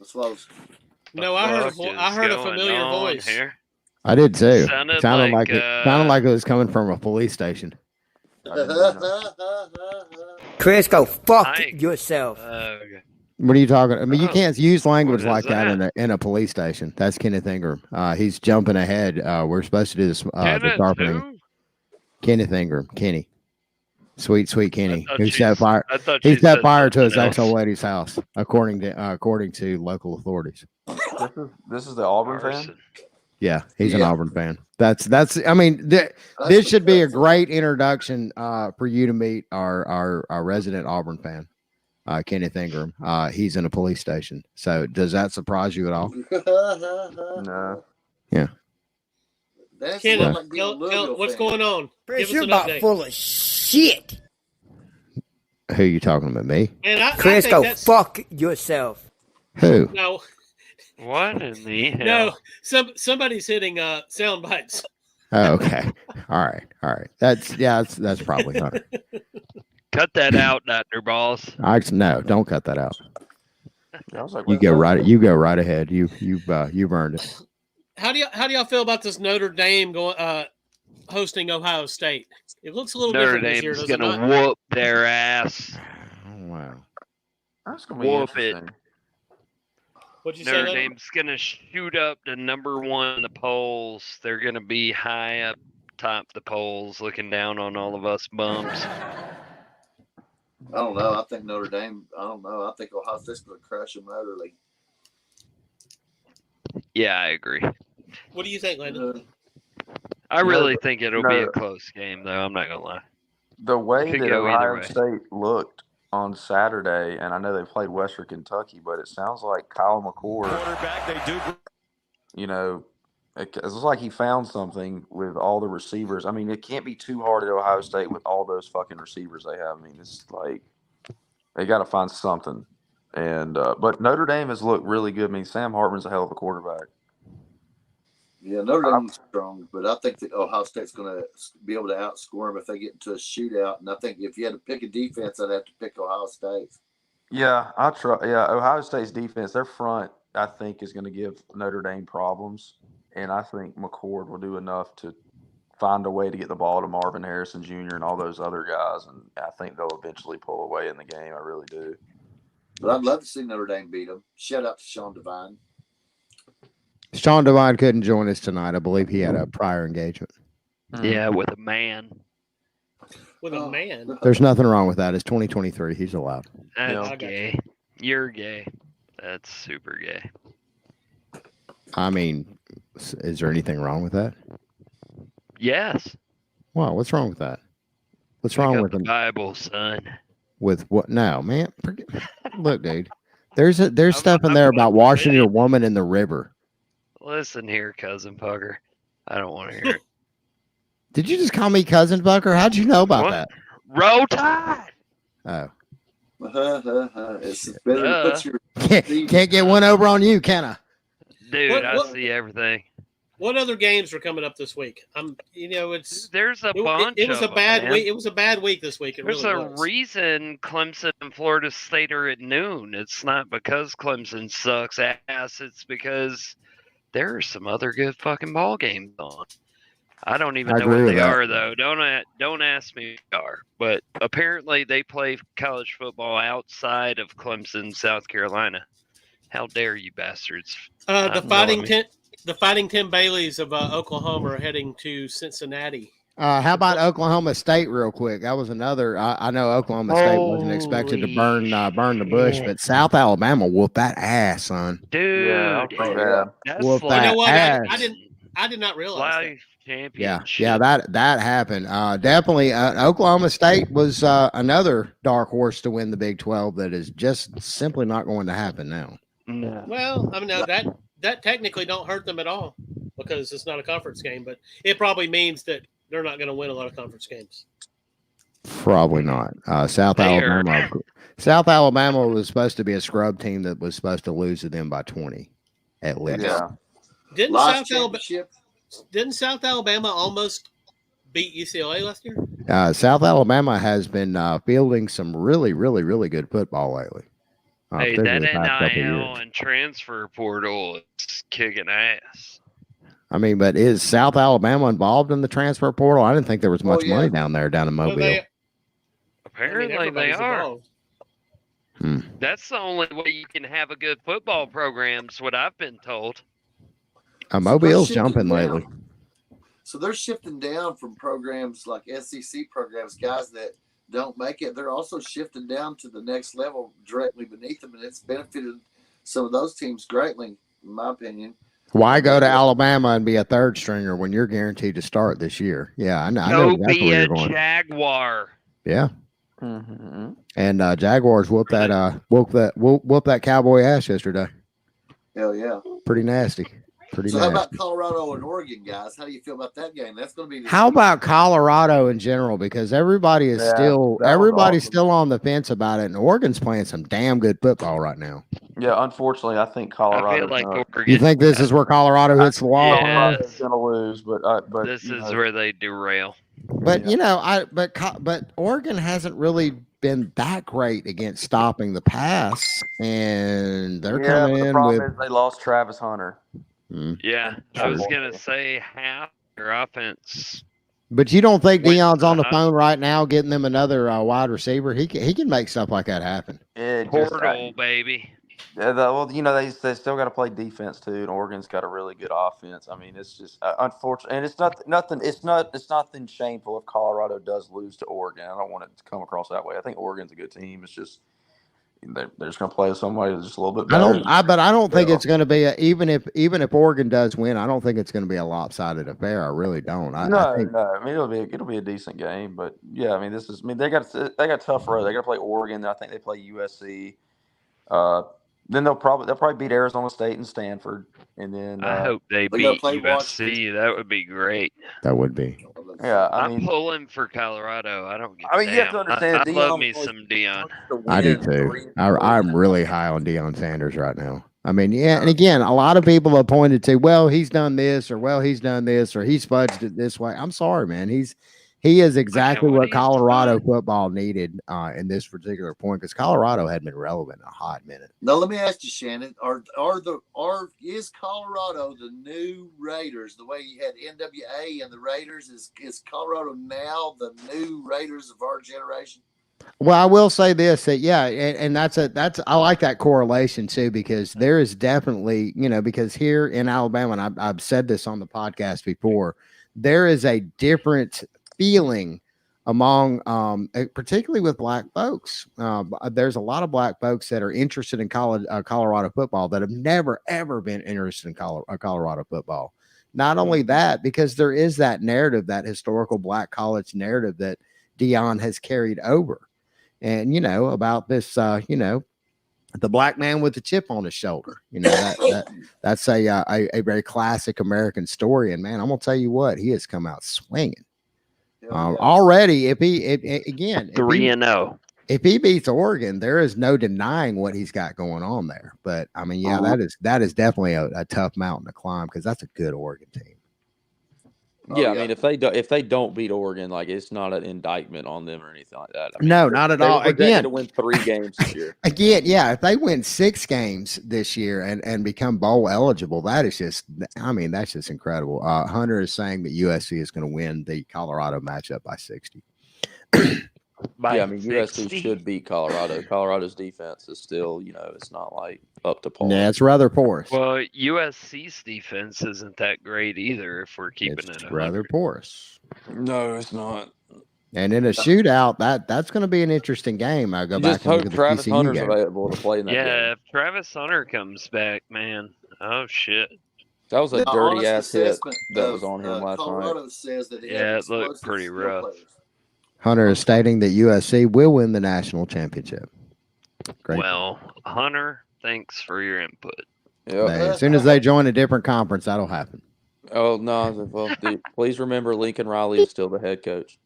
That's what I was. No, I heard a familiar voice. Here? I did too. Sounded Sounded like, it sounded like it was coming from a police station. Chris, go fuck yourself. Okay. What are you talking? I mean, you Oh, can't use language what like is that in a police station. That's Kenneth Ingram. He's jumping ahead. We're supposed to do this the Kenneth sharpening. who? Kenneth Ingram, Kenny, sweet Kenny, thought who she set fire. I thought He she set said fire to his something ex-old else. lady's house, according to local authorities. This is the Auburn fan. Arson. Yeah, he's an Yeah. Auburn fan. That's. I mean, this should be a great introduction for you to meet our resident Auburn fan, Kenneth Ingram. He's in a police station. So, does that surprise you at all? No. Yeah. That's Kenneth, like being a tell Louisville what's fan. going on? Chris, Give us you're an about update. full of shit. Who you talking about? Me? Man, I Chris, think go that's, fuck yourself. Who? No, What in the hell? no. Somebody's hitting sound bites. Oh, okay. All right. That's probably Hunter. Cut that out, Dr. Balls. No, don't cut that out. Yeah, I was like, You go right ahead. You've earned it. How do y'all feel about this Notre Dame going hosting Ohio State? It looks a little Notre different this year, Dame's does it gonna not? whoop their ass. Oh, wow. That's gonna be Whoop it. interesting. What'd you say? Notre Leonard? Dame's gonna shoot up to number 1 in the polls. They're gonna be high up top the polls, looking down on all of us bums. I don't know. I think Notre Dame. I don't know. I think Ohio State's going to crush them utterly. Yeah, I agree. What do you think, Landon? I really think it'll be no. a close game, though. I'm not gonna lie. The way Could that go either Ohio way. State looked on Saturday, and I know they played Western Kentucky, but it sounds like Kyle McCord. Quarterback, they do. You know, it looks like he found something with all the receivers. I mean, it can't be too hard at Ohio State with all those fucking receivers they have. I mean, it's like they got to find something. And but Notre Dame has looked really good. I mean, Sam Hartman's a hell of a quarterback. Yeah, Notre Dame's strong, but I think that Ohio State's going to be able to outscore them if they get into a shootout. And I think if you had to pick a defense, I'd have to pick Ohio State. Yeah, I try. Yeah, Ohio State's defense, their front, I think, is going to give Notre Dame problems, and I think McCord will do enough to find a way to get the ball to Marvin Harrison Jr. and all those other guys, and I think they'll eventually pull away in the game. I really do. But I'd love to see Notre Dame beat them. Shout out to Sean Devine. Sean Devine couldn't join us tonight. I believe he had a prior engagement. Yeah, with a man. With a man. There's nothing wrong with that. It's 2023. He's allowed. That's I got gay. You're gay. That's super gay. I mean, is there anything wrong with that? Yes. Wow, what's wrong with that? What's Pick wrong up with the him? Bible, son. With what? No, man. Look, dude. There's stuff in there about washing your woman in the river. Listen here, cousin Pucker. I don't want to hear it. Did you just call me cousin Bucker? How'd you know about What? that? Roll Tide. Oh, It's better to put your can't get one over on you, can I? Dude, What- I what- see everything. What other games are coming up this week? It's There's a it, bunch. it was a of bad them, man. week. It was a bad week this week. It There's really a was. reason Clemson and Florida State are at noon. It's not because Clemson sucks ass. It's because there are some other good fucking ball games on. I don't even I know agree what with they that. are though. Don't ask me what they are. But apparently they play college football outside of Clemson, South Carolina. How dare you bastards? The fighting Tim Baileys of Oklahoma are heading to Cincinnati. How about Oklahoma State, real quick? That was another. I know Oklahoma State wasn't expected to burn the bush, but South Alabama whooped that ass, son. Dude, Yeah, that's Whoop like that You know what? ass. I did not realize that. life championship. Yeah, that happened. Definitely, Oklahoma State was another dark horse to win the Big 12. That is just simply not going to happen now. No. Well, I mean, no, that technically don't hurt them at all because it's not a conference game, but it probably means that they're not going to win a lot of conference games. Probably not. South Alabama was supposed to be a scrub team that was supposed to lose to them by 20 at least. Yeah. Didn't Last South Alabama, championship. didn't South Alabama almost beat UCLA last year? South Alabama has been fielding some really, really, really good football lately. Hey, Particularly that the past couple of NIL years. and transfer portal is kicking ass. I mean, but is South Alabama involved in the transfer portal? I didn't think there was much yeah. money down in Mobile. Well, Apparently they everybody's are. involved. That's the only way you can have a good football program, is what I've been told. Mobile's jumping lately. So they're shifting down from programs like SEC programs, guys that don't make it. They're also shifting down to the next level directly beneath them, and it's benefited some of those teams greatly, in my opinion. Why go to Alabama and be a third stringer when you're guaranteed to start this year? Yeah, I know Go exactly be where a you're going. Jaguar. Yeah. Mm-hmm. And Jaguars whooped that Cowboy ass yesterday. Hell yeah. Pretty nasty. So how about Colorado and Oregon, guys? How do you feel about that game? That's going to be. How about Colorado in general? Because everybody is still on the fence about it, and Oregon's playing some damn good football right now. Yeah, unfortunately, I think Colorado. You think this is where Colorado hits the wall? Colorado's going to lose, but this is where they derail. But but Oregon hasn't really been that great against stopping the pass, and they're coming in with. They lost Travis Hunter. Yeah, I was gonna say half their offense. But you don't think Deion's on the phone right now getting them another wide receiver? He can make stuff like that happen. Portal, baby. Yeah, well, they still got to play defense too, and Oregon's got a really good offense. I mean, it's just unfortunate, and it's nothing. It's nothing shameful if Colorado does lose to Oregon. I don't want it to come across that way. I think Oregon's a good team. It's just they're just going to play somebody that's just a little bit better. I don't think it's going to be even if Oregon does win, I don't think it's going to be a lopsided affair. I really don't. I think, no. I mean, it'll be a decent game, but yeah, I mean, they got a tough road. They got to play Oregon. Then I think they play USC. Then they'll probably beat Arizona State and Stanford, and then I hope they beat USC. That would be great. That would be. Yeah, I'm pulling for Colorado. I don't. You have to understand. I love me some Deion. I do too. I'm really high on Deion Sanders right now. I mean, yeah, and again, a lot of people have pointed to, well, he's done this, or he's done this, or he's fudged it this way. I'm sorry, man. He is exactly what Colorado football needed in this particular point, because Colorado had been relevant in a hot minute. Now, let me ask you, Shannon, is Colorado the new Raiders? The way you had NWA and the Raiders, is Colorado now the new Raiders of our generation? Well, I will say this, that and that's I like that correlation too, because there is definitely, because here in Alabama, and I've said this on the podcast before, there is a different feeling among particularly with black folks. There's a lot of black folks that are interested in Colorado football that have never ever been interested in Colorado football. Not only that, because there is that narrative, that historical black college narrative that Deion has carried over, and about this the black man with the chip on his shoulder. That's a very classic American story, and man, I'm gonna tell you what, he has come out swinging. Already, if he 3-0. If he beats Oregon, there is no denying what he's got going on there. But I mean, that is definitely a tough mountain to climb, because that's a good Oregon team. I mean, if they don't beat Oregon, like, it's not an indictment on them or anything like that. I mean, no, not at all. Again, to win 3 games this year. Again, yeah, if they win 6 games this year and become bowl eligible, that's just incredible. Hunter is saying that USC is going to win the Colorado matchup by 60. I mean, USC should beat Colorado. Colorado's defense is still, it's not like up to par. Yeah, it's rather porous. Well, USC's defense isn't that great either, if we're keeping it rather porous. No, it's not. And in a shootout, that's going to be an interesting game. I go back. Just hope Travis Hunter's available to play in that game. Yeah, if Travis Hunter comes back, man. Oh shit. That was a dirty ass hit that was on him last Colorado night. Says that it looked pretty rough. Hunter is stating that USC will win the national championship. Great. Well, Hunter, thanks for your input. Yep. As soon as they join a different conference, that'll happen. Oh, no. Well, please remember Lincoln Riley is still the head coach.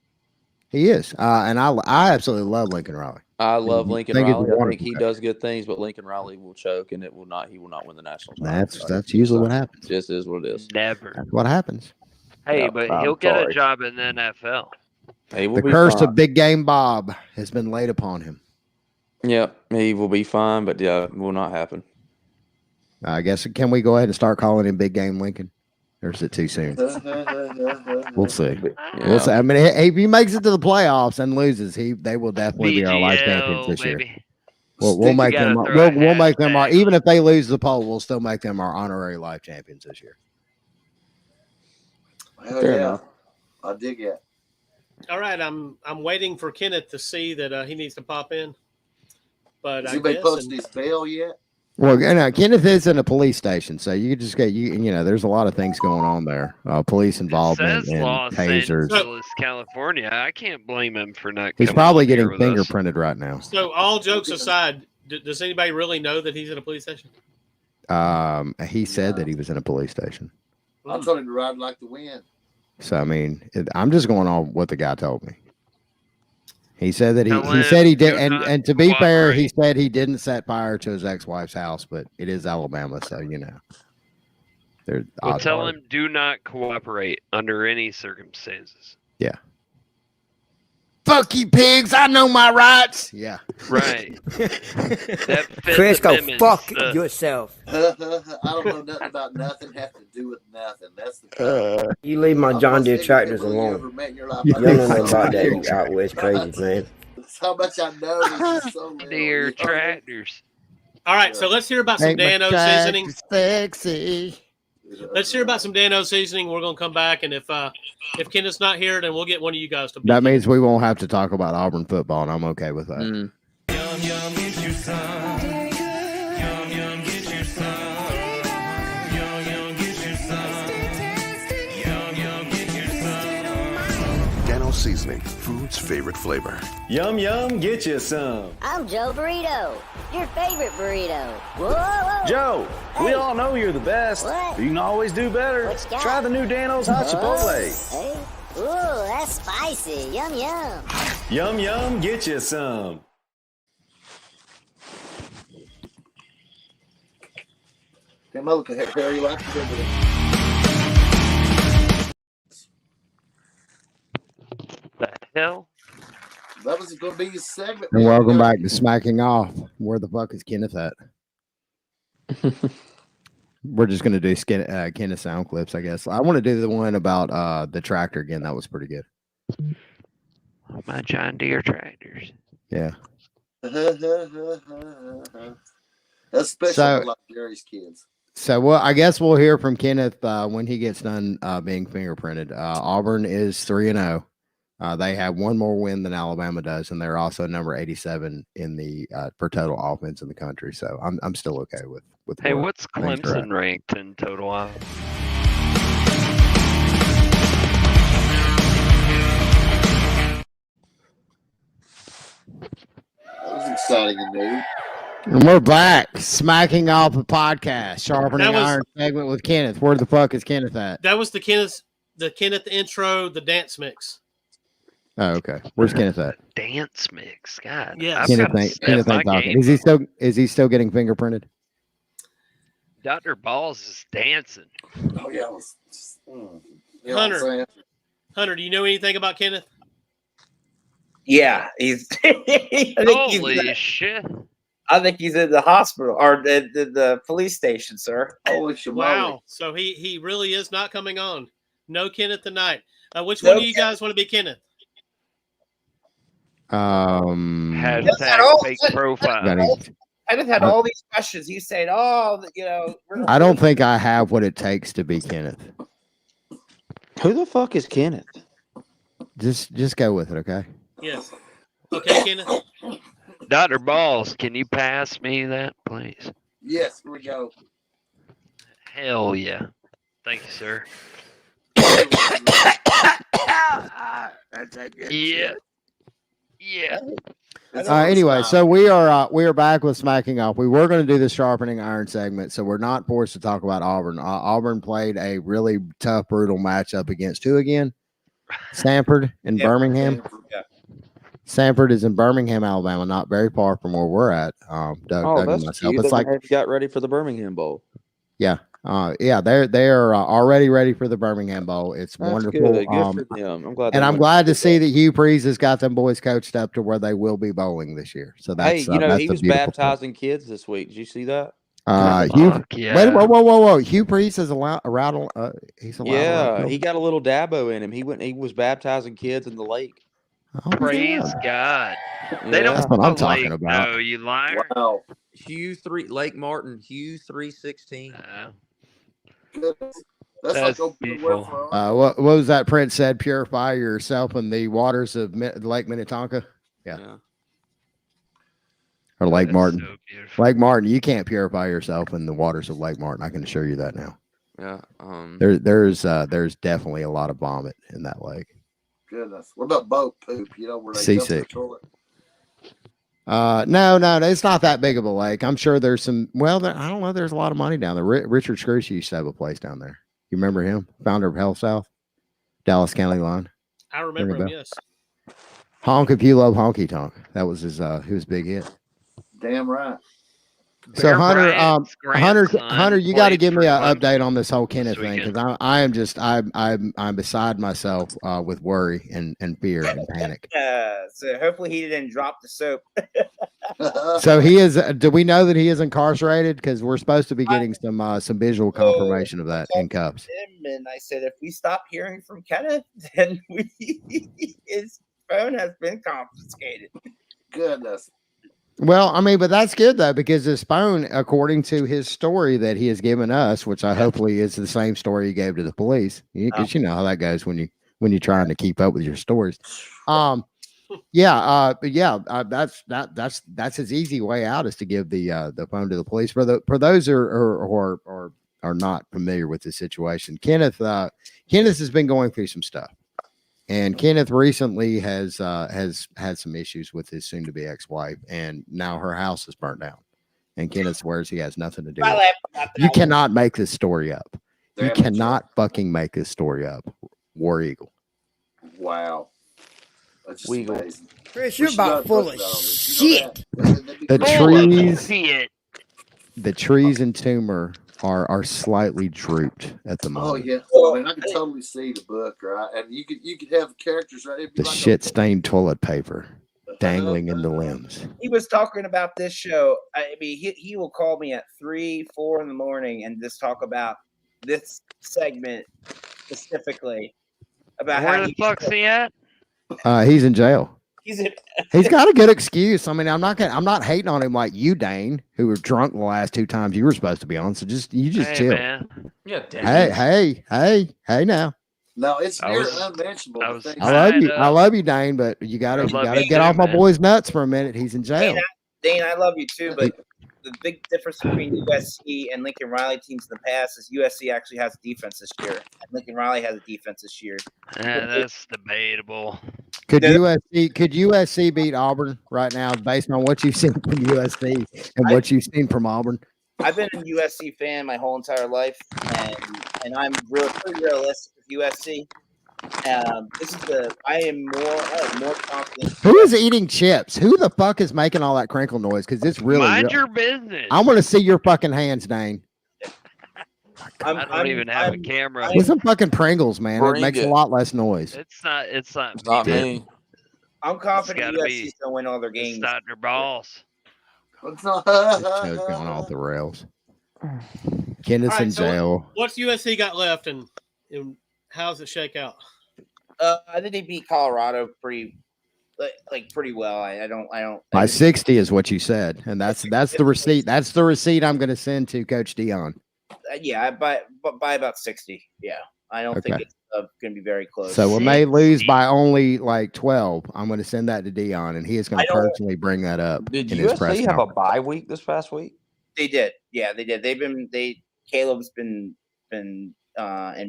He is. And I absolutely love Lincoln Riley. I love Lincoln Riley. I think he does good things, but Lincoln Riley will choke, and he will not win the national title. That's usually what happens. This is what it is. Never. That's what happens. Hey, Yeah, but I'm he'll get a sorry. job in the NFL. He will The be curse fine. of Big Game Bob has been laid upon him. Yep, he will be fine, but yeah, it will not happen. I guess, can we go ahead and start calling him Big Game Lincoln? Or is it too soon? We'll see. Yeah. We'll see. I mean, if he makes it to the playoffs and loses, they will definitely be our life champions BGL, this year. baby. We'll make gotta them. throw a We'll make them our. hashtag Even on if they lose the poll, we'll still make them our honorary life champions this year. Hell Fair yeah. enough. I dig it. All right, I'm waiting for Kenneth to see that he needs to pop in. But Has I anybody guess posted his bail yet? Well, Kenneth is in a police station, so you just get there's a lot of things going on there. Police It involvement says and Los tasers. Angeles, California. I can't blame him for not He's coming probably on getting here with us. fingerprinted right now. so. All jokes aside, does anybody really know that he's in a police station? He said that he was in a police station. I told him to ride like the wind. So I mean, I'm just going on what the guy told me. He said that Tell he said he him did, do not and to be fair, he cooperate. said he didn't set fire to his ex-wife's house, but it is Alabama, so there's Well, odds tell are. him do not cooperate under any circumstances. Yeah. Fuck you, pigs! I know my rights. Yeah. Right. That Fifth Chris, go Amendment fuck stuff. yourself. I don't know nothing about nothing. Have to do with nothing. That's the You leave my John Deere tractors you alone. ever met in your life. You don't know nothing about that, you out west crazy man. That's how much I know. This is so little, Deer you know? tractors. All right, so let's hear about some Make my Dan O tracks seasoning. sexy. Let's hear about some Dan O seasoning. We're gonna come back, and if Kenneth's not here, then we'll get one of you guys to. That means we won't have to talk about Auburn football, and I'm okay with that. Mm. Dano Seasoning, food's favorite flavor. Yum, yum, get you some. I'm Joe Burrito, your favorite burrito. Whoa, whoa. Joe, we Hey. all know you're the best. What? But you can always do better. What you got? Try the new Dano's Hot Chipotle. Hey. Ooh, that's spicy. Yum, yum. Yum, yum, get you some. Hey, look at Harry. Like The hell? that was going to be his segment. And man. welcome back to Smacking Off. Where the fuck is Kenneth at? We're just gonna do Kenneth sound clips, I guess. I want to do the one about the tractor again. That was pretty good. My John Deere tractors. Yeah. That's special So- for like Jerry's kids. So, well, I guess we'll hear from Kenneth when he gets done being fingerprinted. Auburn is 3-0. They have one more win than Alabama does, and they're also number 87 in the per total offense in the country. So, I'm still okay with. Hey, where what's things are at. Clemson ranked in total? That was exciting and new. And we're back, smacking off a podcast, sharpening That was- iron segment with Kenneth. Where the fuck is Kenneth at? That was the Kenneth intro, the dance mix. Oh, okay. Where's Kenneth at? Dance mix. God. Yes. I've Kenneth gotta ain't, step Kenneth my ain't talking. game up. Is he still getting fingerprinted? Dr. Balls is dancing. Oh, yeah. It was, you know what I'm Hunter. saying? Hunter, do you know anything about Kenneth? Yeah, he's. Holy shit. I think he's in the hospital or the police station, sir. Holy shit. Wow. So he really is not coming on. No Kenneth tonight. Which No one of you guys want to be Kenneth? Hashtag fake profile. I just had all these questions. He's saying, "Oh, I don't think I have what it takes to be Kenneth. Who the fuck is Kenneth? Just go with it, okay? Yes. Okay, Kenneth. Dr. Balls, can you pass me that, please? Yes, here we go. Hell yeah. Thank you, sir. Yeah. Yeah. Anyway, so we are back with smacking off. We were going to do the sharpening iron segment, so we're not forced to talk about Auburn. Auburn played a really tough, brutal matchup against who again? Sanford in Birmingham. Yeah. Sanford is in Birmingham, Alabama, not very far from where we're at. Doug and That's myself. cute. It's like, They got ready for the Birmingham Bowl. yeah, Yeah, they're already ready for the Birmingham Bowl. It's That's wonderful. good. Good for them. I'm glad. And they I'm went glad to to see that Hugh Preece has got them boys coached up to where they will be bowling this year. So Hey, that's he that's a was beautiful thing. baptizing kids this week. Did you see that? Hugh, Fuck wait, yeah. whoa! Hugh Preece is allowed around. He's allowed Yeah, around. he got a little dabo in him. He was baptizing kids in the lake. Oh, Praise yeah. God. They Yeah. don't That's what have I'm a talking lake, about. though, you liar. Wow. Lake Martin, Hugh 316. Goodness. That's That's like open beautiful. for our What was that Prince said? Purify yourself in the waters of Lake Minnetonka. Yeah. Or Lake That's Martin. so beautiful. Lake Martin, you can't purify yourself in the waters of Lake Martin. I can assure you that now. Yeah. There's definitely a lot of vomit in that lake. Goodness. What about boat poop? You know, where they Seasick. jump the toilet? No, it's not that big of a lake. I'm sure there's some. Well, I don't know. There's a lot of money down there. Richard Scrooge used to have a place down there. You remember him? Founder of Hell South, Dallas County Line. I remember him. Yes. Honk if you love honky tonk. That was his big hit. Damn right. So Hunter, Bryant's grandson Hunter, you got to played give me for an Clemson update on this whole this Kenneth thing weekend. because I'm beside myself with worry and fear and panic. So hopefully he didn't drop the soap. So he is. Do we know that he is incarcerated? Because we're supposed to be getting some visual confirmation of that in cuffs. And I said, if we stop hearing from Kenneth, then his phone has been confiscated. Goodness. Well, I mean, but that's good though because his phone, according to his story that he has given us, which I hopefully is the same story he gave to the police, because you know how that goes when you're trying to keep up with your stories. That's his easy way out is to give the phone to the police. For those who are not familiar with the situation, Kenneth has been going through some stuff. And Kenneth recently has had some issues with his soon-to-be ex-wife, and now her house is burnt down. And Kenneth swears he has nothing to do with it. You cannot make this story up. You cannot fucking make this story up. War Eagle. Wow. That's just amazing. Chris, you're about full of shit. The trees in Tumor are slightly drooped at the moment. Oh yeah, well, I mean, I can totally see the book, right? And you could have characters, right? It'd be The like shit-stained toilet paper dangling in the limbs. He was talking about this show. I mean, he will call me at 3, 4 in the morning and just talk about this segment specifically. About Where the fuck's he at? He's in jail. He's got a good excuse. I mean, I'm not hating on him like you, Dane, who were drunk the last 2 times you were supposed to be on. So just chill. Man. Yeah, Hey now. No, it's near unmentionable. I love you, Dane, but you gotta get off my boy's nuts for a minute. He's in jail. Dane, I love you too, but the big difference between USC and Lincoln Riley teams in the past is USC actually has a defense this year, and Lincoln Riley has a defense this year. That's debatable. Could USC beat Auburn right now based on what you've seen from USC and what you've seen from Auburn? I've been a USC fan my whole entire life, and I'm pretty realistic with USC. I am more confident. Who is eating chips? Who the fuck is making all that crinkle noise? Because it's really Mind your business. I want to see your fucking hands, Dane. I don't even have a camera. With some fucking Pringles, man. It makes a lot less noise. It's not me. I'm confident USC's gonna win all their games. It's not their balls. This show's going off the rails. Kenneth's in jail. What's USC got left, and how's it shake out? I think they beat Colorado pretty well. I don't. By 60 is what you said, and that's the receipt. That's the receipt I'm going to send to Coach Dion. Yeah, by about 60. Yeah, I don't think it's going to be very close. So when they lose by only like 12, I'm going to send that to Dion, and he is going to personally bring that up. Did in his press USC have a conference. bye week this past week? They did. Yeah, they did. Caleb's been in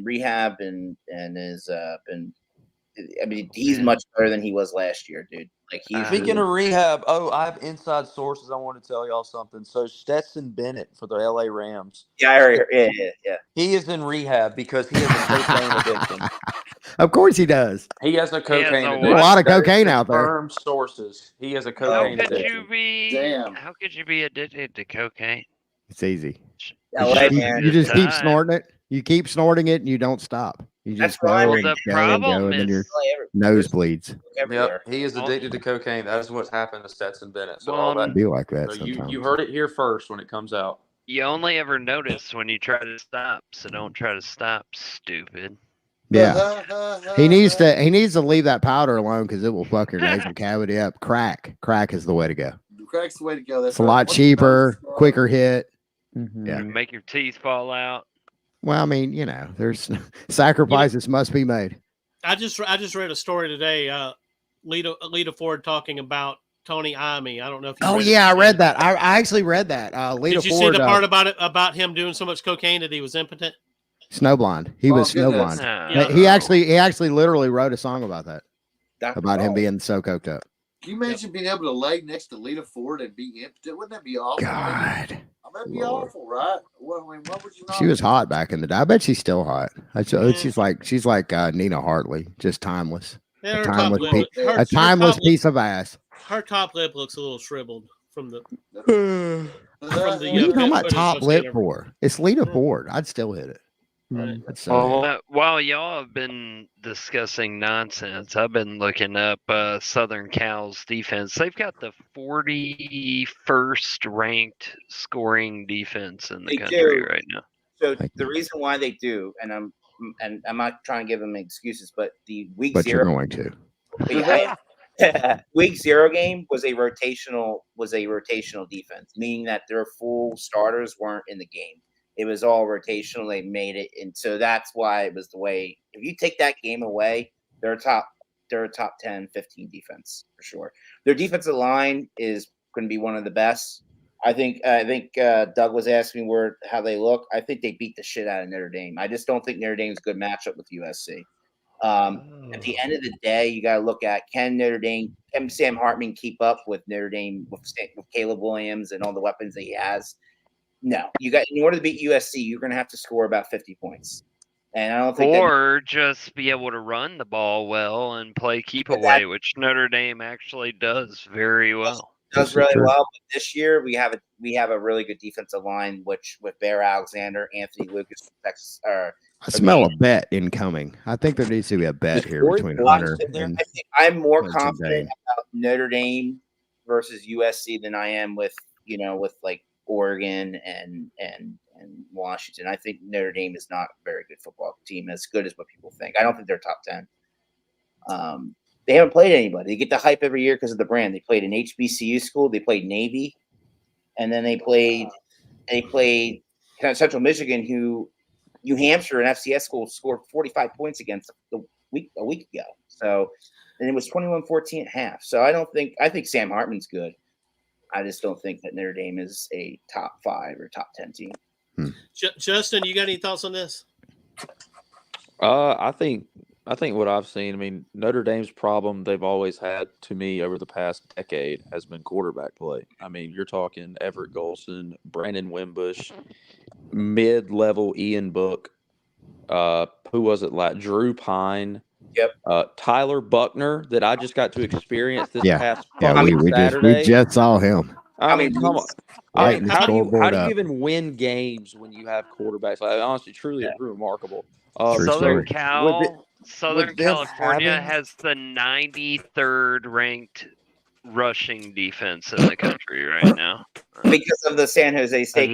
rehab and is been. I mean, he's much better than he was last year, dude. Like Speaking of rehab, I have inside sources. I want to tell y'all something. So Stetson Bennett for the LA Rams. Yeah, I heard. Yeah. He is in rehab because he has a cocaine addiction. Of course he does. He has a cocaine addiction. There's a lot of cocaine out there. Confirmed sources. He has a cocaine addiction. How could you be addicted to cocaine? It's easy. You just keep snorting it. You keep snorting it, and you don't stop. You just go and go, and then your nose bleeds. Yep, he is addicted to cocaine. That is what's happened to Stetson Bennett. So all that be like that. So sometimes. you heard it here first when it comes out. You only ever notice when you try to stop, so don't try to stop, stupid. Yeah, he needs to leave that powder alone because it will fuck your nasal cavity up. Crack is the way to go. Crack's the way to go. That's it's a lot cheaper, quicker hit. Yeah, make your teeth fall out. Well, I mean, there's sacrifices must be made. I just read a story today. Lita Ford talking about Tony Iommi. I don't know if you I read that. I actually read that. Lita Did you Ford, see the part about him doing so much cocaine that he was impotent? Snowblind. He was snowblind. He actually literally wrote a song about that. About him being so coked up. Can you imagine being able to lay next to Lita Ford and be impotent? Wouldn't that be awful? God. That'd be awful, right? Well, I mean, what would you not? She was hot back in the day. I bet she's still hot. She's like Nina Hartley, just timeless. Yeah, a timeless piece of ass. Her top lip looks a little shriveled from the. What are you talking about top lip for? It's Lita Ford. I'd still hit it. Right. While y'all have been discussing nonsense, I've been looking up Southern Cal's defense. They've got the 41st ranked scoring defense in the country right now. So the reason why they do, and I'm not trying to give them excuses, but the week but zero. You're going to. Week 0 game was a rotational defense, meaning that their full starters weren't in the game. It was all rotational. They made it, and so that's why it was the way. If you take that game away, they're a top 10, 15 defense for sure. Their defensive line is going to be one of the best. I think Doug was asking how they look. I think they beat the shit out of Notre Dame. I just don't think Notre Dame's a good matchup with USC. At the end of the day, you got to look at can Sam Hartman keep up with Notre Dame with Caleb Williams and all the weapons that he has? No, in order to beat USC, you're going to have to score about 50 points, and I don't think, just be able to run the ball well and play keep away, which Notre Dame actually does very well. Does really well. But this year, we have a really good defensive line, which with Bear Alexander, Anthony Lucas, Texas. I smell a bet incoming. I think there needs to be a bet here between Hunter and I'm more confident about Notre Dame versus USC than I am with like Oregon and Washington. I think Notre Dame is not a very good football team, as good as what people think. I don't think they're top 10. They haven't played anybody. They get the hype every year because of the brand. They played an HBCU school. They played Navy, and then they played Central Michigan, who New Hampshire, an FCS school, scored 45 points against a week ago. So, and it was 21-14 at half. So I think Sam Hartman's good. I just don't think that Notre Dame is a top 5 or top 10 team. Justin, you got any thoughts on this? I think what I've seen, I mean, Notre Dame's problem they've always had to me over the past decade has been quarterback play. I mean, you're talking Everett Golson, Brandon Wimbush, mid-level Ian Book, who was it like Drew Pine, Tyler Buckner that I just got to experience this past Saturday. We just saw him. I mean, come on. How do you even win games when you have quarterbacks? Like, honestly, truly, it's remarkable. Southern California has the 93rd ranked rushing defense in the country right now because of the San Jose State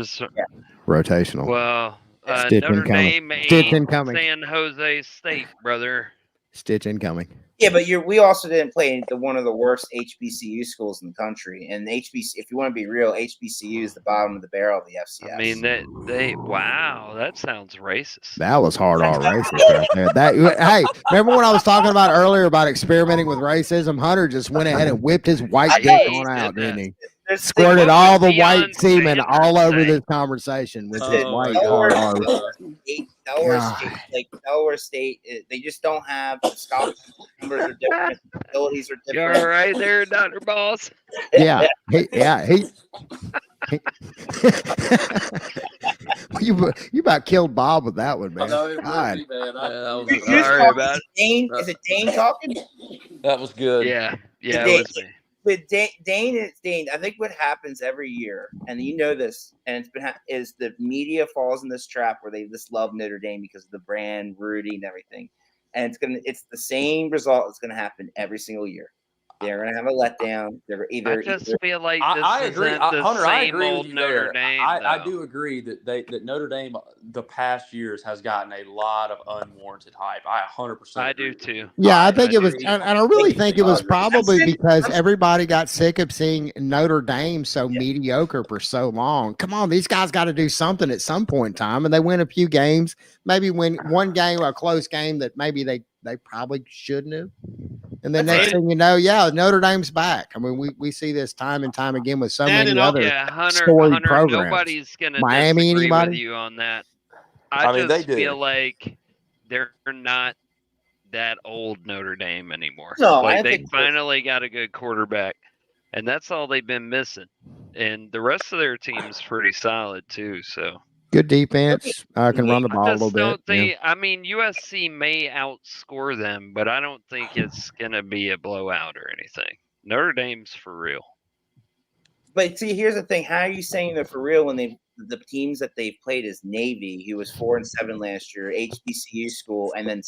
rotational. Well, Notre Dame ain't San Jose State, brother. Stitch incoming. Yeah, but we also didn't play one of the worst HBCU schools in the country. And if you want to be real, HBCU is the bottom of the barrel of the FCS. I mean, that sounds racist. That was hard on racist right there. Hey, remember when I was talking about earlier about experimenting with racism? Hunter just went ahead and whipped his white dick on out, didn't he? Squirted all the white semen all over this conversation with his white hard arm. Delaware State, they just don't have the scholarship numbers are different, abilities are different. You're right there, Dr. Boss. Yeah, you about killed Bob with that one, man. God. Sorry about it. Is it Dane talking? That was good. Yeah, it was me. But Dane. I think what happens every year, and you know this, and it's been is the media falls in this trap where they just love Notre Dame because of the brand, Rudy, and everything, and it's the same result that's gonna happen every single year. They're gonna have a letdown. They're I just feel like this I agree, isn't the Hunter. I same agree with old you Notre there. Dame. I though. do agree that Notre Dame the past years has gotten a lot of unwarranted hype. I 100%. I agree do too. Yeah, I think it was, agree. and I really think it was probably because I'm- everybody got sick of seeing Notre Dame so mediocre for so long. Come on, these guys got to do something at some point in time, and they win a few games, maybe win one game, a close game that maybe they probably shouldn't have. And then next thing you know, Notre Dame's back. I mean, we see this time and time again with so many other storied programs. Nobody's gonna Miami, disagree anybody? with you on that. I mean, just they do. feel like they're not that old Notre Dame anymore. No, like I they think finally got a good quarterback, and that's all they've been missing. And the rest of their team's pretty solid too. So Good defense. Can run the ball a little bit. don't think. I mean, USC may outscore them, but I don't think it's gonna be a blowout or anything. Notre Dame's for real. But see, here's the thing: how are you saying they're for real when the teams that they've played is Navy, who was 4-7 last year, HBCU school, and then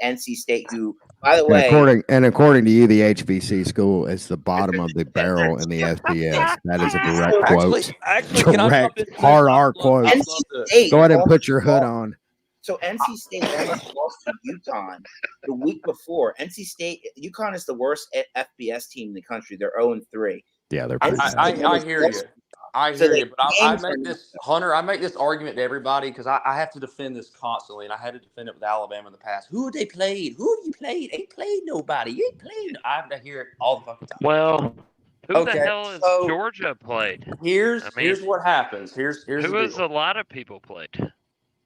NC State, who, by the way, according to you, the HBC school is the bottom of the barrel in the FBS. That is a direct quote. Actually, Direct hard R quote. NC State, Go ahead and put your hood on. So NC State almost lost to UConn the week before. NC State, UConn is the worst FBS team in the country. They're 0-3. Yeah, they're. I hear you. I hear you, but I make this, Hunter. I make this argument to everybody because I have to defend this constantly, and I had to defend it with Alabama in the past. Who have they played? Who have you played? Ain't played nobody. You ain't played. I have to hear it all the fucking time. Well, who the hell has Georgia played? Here's what happens. Here's who the has deal. a lot of people played.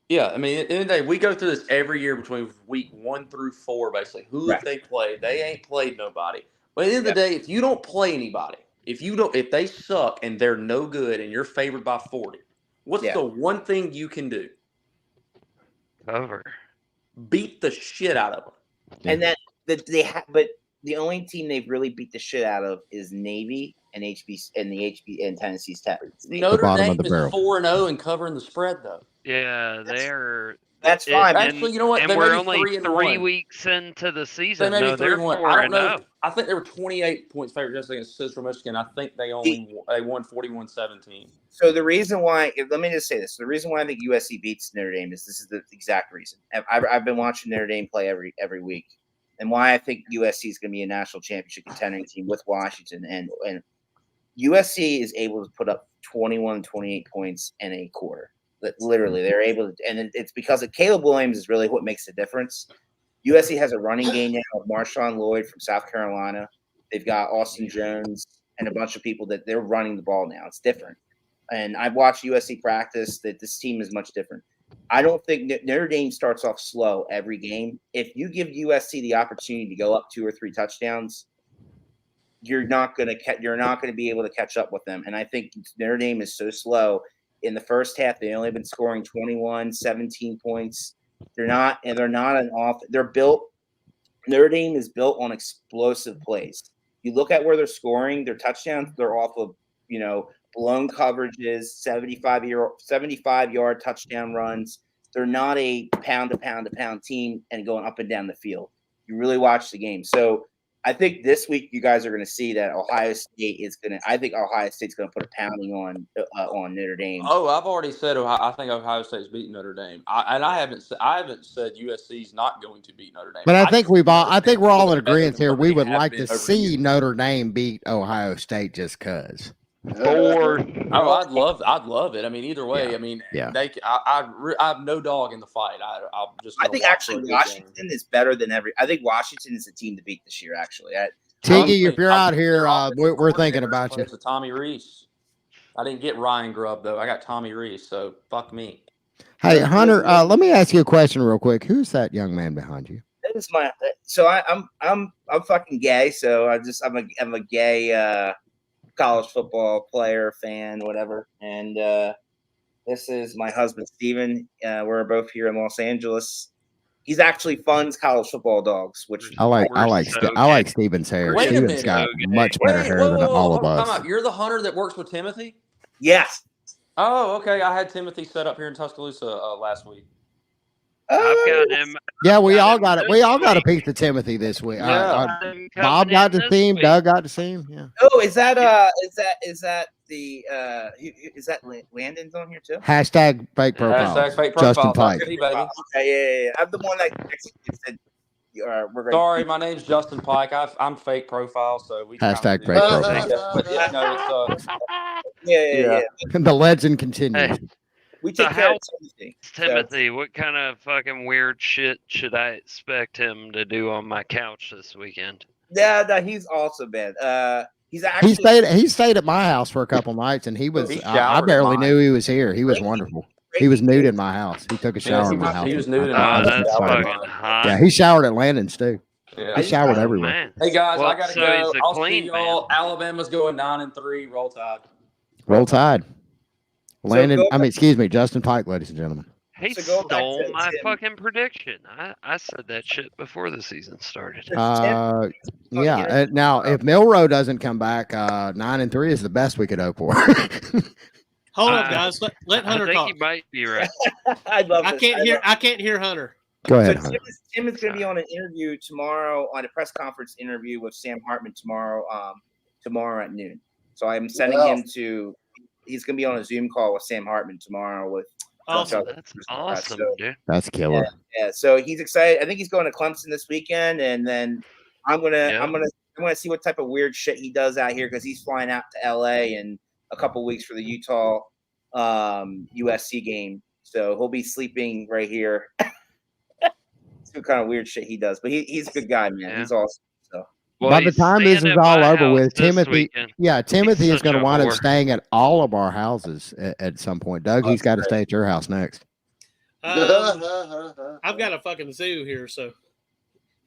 Yeah, I mean, at the end of the day, we go through this every year between week 1 through 4, basically. Who have they played? They ain't played nobody. But at the end of the day, if you don't play anybody, if they suck and they're no good and you're favored by 40, what's the one thing you can do? Cover. Beat the shit out of them. Yeah. And but the only team they've really beat the shit out of is Navy and and Tennessee's Tech. Notre Dame is 4-0 and covering the spread though. Yeah, they're. That's fine. Actually, you know what? And they we're only 3 weeks into the season. They may be 3-1. I don't know. 4-0. I think they were 28 points favored just against Central Michigan. I think they won 41-17. So the reason why, let me just say this: the reason why I think USC beats Notre Dame is this is the exact reason. I've been watching Notre Dame play every week, and why I think USC is going to be a national championship contending team with Washington, and USC is able to put up 21, 28 points in a quarter. Literally, they're able to, and it's because of Caleb Williams is really what makes the difference. USC has a running game now of Marshawn Lloyd from South Carolina. They've got Austin Jones and a bunch of people that they're running the ball now. It's different. And I've watched USC practice that this team is much different. I don't think Notre Dame starts off slow every game. If you give USC the opportunity to go up 2 or 3 touchdowns, you're not going to be able to catch up with them. And I think Notre Dame is so slow. In the first half, they only been scoring 21, 17 points. They're not an off. They're built. Notre Dame is built on explosive plays. You look at where they're scoring, their touchdowns, they're off of, blown coverages, 75-yard touchdown runs. They're not a pound-to-pound team and going up and down the field. You really watch the game. So I think this week you guys are going to see that Ohio State is going to. I think Ohio State's going to put a pounding on Notre Dame. Oh, I've already said I think Ohio State's beating Notre Dame. I haven't said USC's not going to beat Notre Dame. But I think we're all in agreement here. We would like to see Notre Dame beat Ohio State just because. I'd love it. I mean, either way. I mean, I have no dog in the fight. I think actually Washington is better than I think Washington is the team to beat this year. Actually, Tiggy, if you're out here, we're thinking about you. Tommy Reese. I didn't get Ryan Grubb though. I got Tommy Reese. So fuck me. Hey Hunter, let me ask you a question real quick. Who's that young man behind you? That is I'm fucking gay. So I'm a gay. College football player, fan, whatever. And this is my husband, Steven. We're both here in Los Angeles. He's actually funds college football dogs, which I like Steven's hair. Wait a Steven's minute. got much better hair than all of Time us. out. You're the hunter that works with Timothy? Yes. Oh, okay. I had Timothy set up here in Tuscaloosa last week. I've got him. Yeah, we all got it. We all got a piece of Timothy this week. Bob got to see him. Doug got to see him. Yeah. Oh, is that the is that Landon's on here too? Hashtag fake profile. Hashtag fake profile. Justin Pike. That's me, baby. Okay, yeah. I'm the one that said. We're going Sorry, my name's Justin Pike. I'm fake profile, so we hashtag fake profile. But yeah, no, it's yeah. The legend continues. We take care of Timothy. Timothy, what kind of fucking weird shit should I expect him to do on my couch this weekend? Yeah, no, he's awesome, man. He's actually he stayed at my house for a couple nights, and he was. I barely knew he was here. He was wonderful. He was nude in my house. He took a shower in my house. He was nude in my house. That's fucking hot. Yeah, he showered at Landon's too. Yeah. He showered everywhere. Hey guys, I gotta go. He's a I'll clean see y'all. Alabama's going 9-3. Roll Tide. Roll Tide. Landon. Excuse me, Justin Pike, ladies and gentlemen. He stole my fucking prediction. I said that shit before the season started. Yeah. Now, if Milroe doesn't come back, 9-3 is the best we could hope for. Hold on, guys. Let Hunter I think talk. he might be right. I can't hear Hunter. Go ahead. So Tim is going to be on an interview tomorrow, on a press conference interview with Sam Hartman tomorrow at noon. So I'm sending him to. He's going to be on a Zoom call with Sam Hartman tomorrow with. Awesome. That's awesome, dude. That's killer. Yeah. So he's excited. I think he's going to Clemson this weekend, and then I'm gonna see what type of weird shit he does out here because he's flying out to LA in a couple weeks for the Utah USC game. So he'll be sleeping right here. It's what kind of weird shit he does, but he's a good guy, man. Yeah. He's awesome. So. Well, by the time this is all over with, Timothy is going to wind up staying at all of our houses at some point. Doug, he's got to stay at your house next. I've got a fucking zoo here, so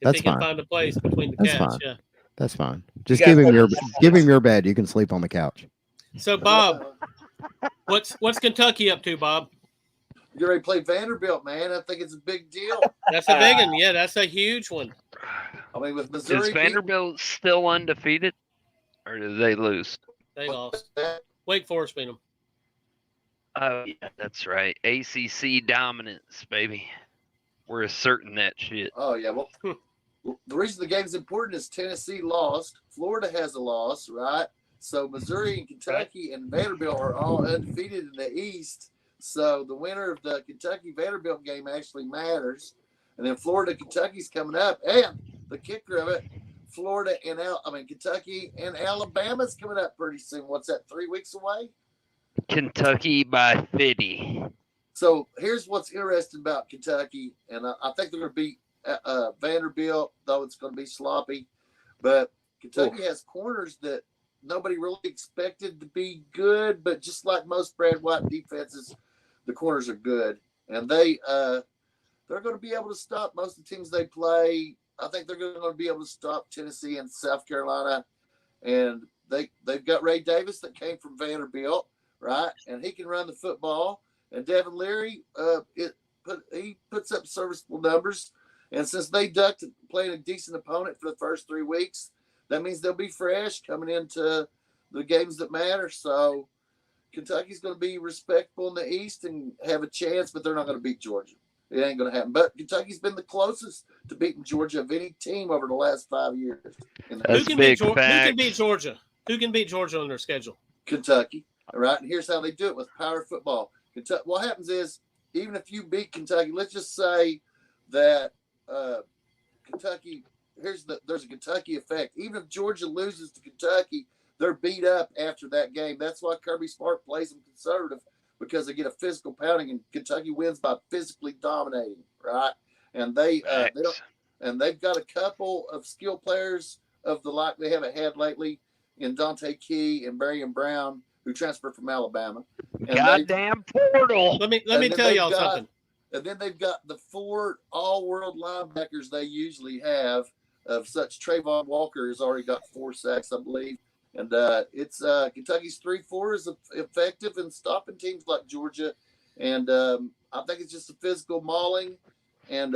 if he can find a place between the cats, yeah. That's fine. Just give him your bed. You can sleep on the couch. So, Bob, what's Kentucky up to, Bob? You're ready to play Vanderbilt, man. I think it's a big deal. That's a big one. Yeah, that's a huge one. I mean, with Missouri, is Vanderbilt still undefeated, or did they lose? They lost. Wake Forest beat them. Oh yeah, that's right. ACC dominance, baby. We're asserting that shit. Oh yeah. Well, the reason the game's important is Tennessee lost. Florida has a loss, right? So Missouri and Kentucky and Vanderbilt are all undefeated in the East. So the winner of the Kentucky-Vanderbilt game actually matters. And then Florida-Kentucky's coming up. And the kicker of it, Kentucky and Alabama's coming up pretty soon. What's that, 3 weeks away? Kentucky by 50. So here's what's interesting about Kentucky. And I think they're going to beat Vanderbilt, though it's going to be sloppy. But Kentucky has corners that nobody really expected to be good. But just like most Brad White defenses, the corners are good. And they're going to be able to stop most of the teams they play. I think they're going to be able to stop Tennessee and South Carolina. And they've got Ray Davis that came from Vanderbilt, right? And he can run the football. And Devin Leary, he puts up serviceable numbers. And since they ducked playing a decent opponent for the first 3 weeks, that means they'll be fresh coming into the games that matter. So Kentucky's going to be respectable in the East and have a chance, but they're not going to beat Georgia. It ain't going to happen. But Kentucky's been the closest to beating Georgia of any team over the last 5 years. Who can beat Georgia? Who can beat Georgia on their schedule? Kentucky. All right. And here's how they do it with power football. What happens is, even if you beat Kentucky, let's just say that Kentucky, there's a Kentucky effect. Even if Georgia loses to Kentucky, they're beat up after that game. That's why Kirby Smart plays them conservative, because they get a physical pounding, and Kentucky wins by physically dominating, right? And they've got a couple of skill players of the like they haven't had lately in Dante Key and Barian Brown, who transferred from Alabama. And goddamn portal. Let me tell y'all something. And then they've got the 4 all-world linebackers they usually have, of such Trayvon Walker has already got 4 sacks, I believe. And it's Kentucky's 3-4 is effective in stopping teams like Georgia. And I think it's just a physical mauling. And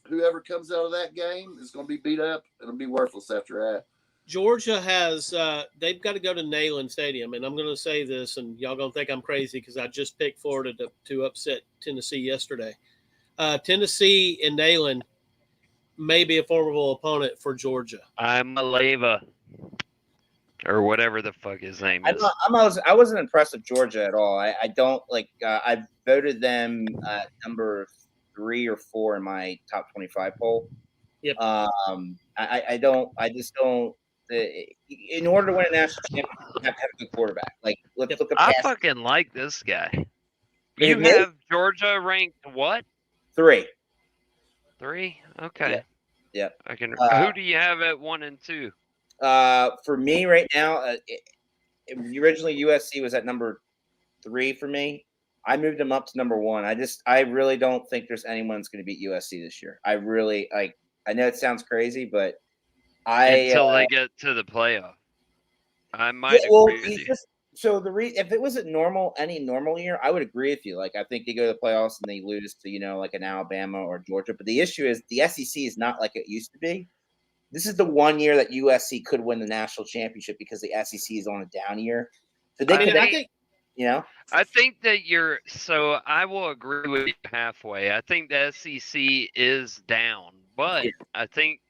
whoever comes out of that game is going to be beat up. It'll be worthless after that. Georgia has they've got to go to Neyland Stadium, and I'm going to say this, and y'all going to think I'm crazy because I just picked Florida to upset Tennessee yesterday. Tennessee in Neyland may be a formidable opponent for Georgia. I'm a Leva, or whatever the fuck his name is. I wasn't impressed with Georgia at all. I don't like. I voted them number 3 or 4 in my top 25 poll. Yep. I just don't. In order to win a national championship, you have to have a good quarterback. Like, let's look at. I fucking like this guy. You Me? have Georgia ranked what? 3. 3? Okay. Yep. I can. Who do you have at 1 and 2? For me right now, originally USC was at number 3 for me. I moved them up to number 1. I really don't think there's anyone that's going to beat USC this year. I really like. I know it sounds crazy, but Until they get to the playoff, I might agree with you. So if it was any normal year, I would agree with you. Like, I think they go to the playoffs and they lose to like an Alabama or Georgia. But the issue is the SEC is not like it used to be. This is the one year that USC could win the national championship because the SEC is on a down year. So I think that you're. So I will agree with you halfway. I think the SEC is down, but I think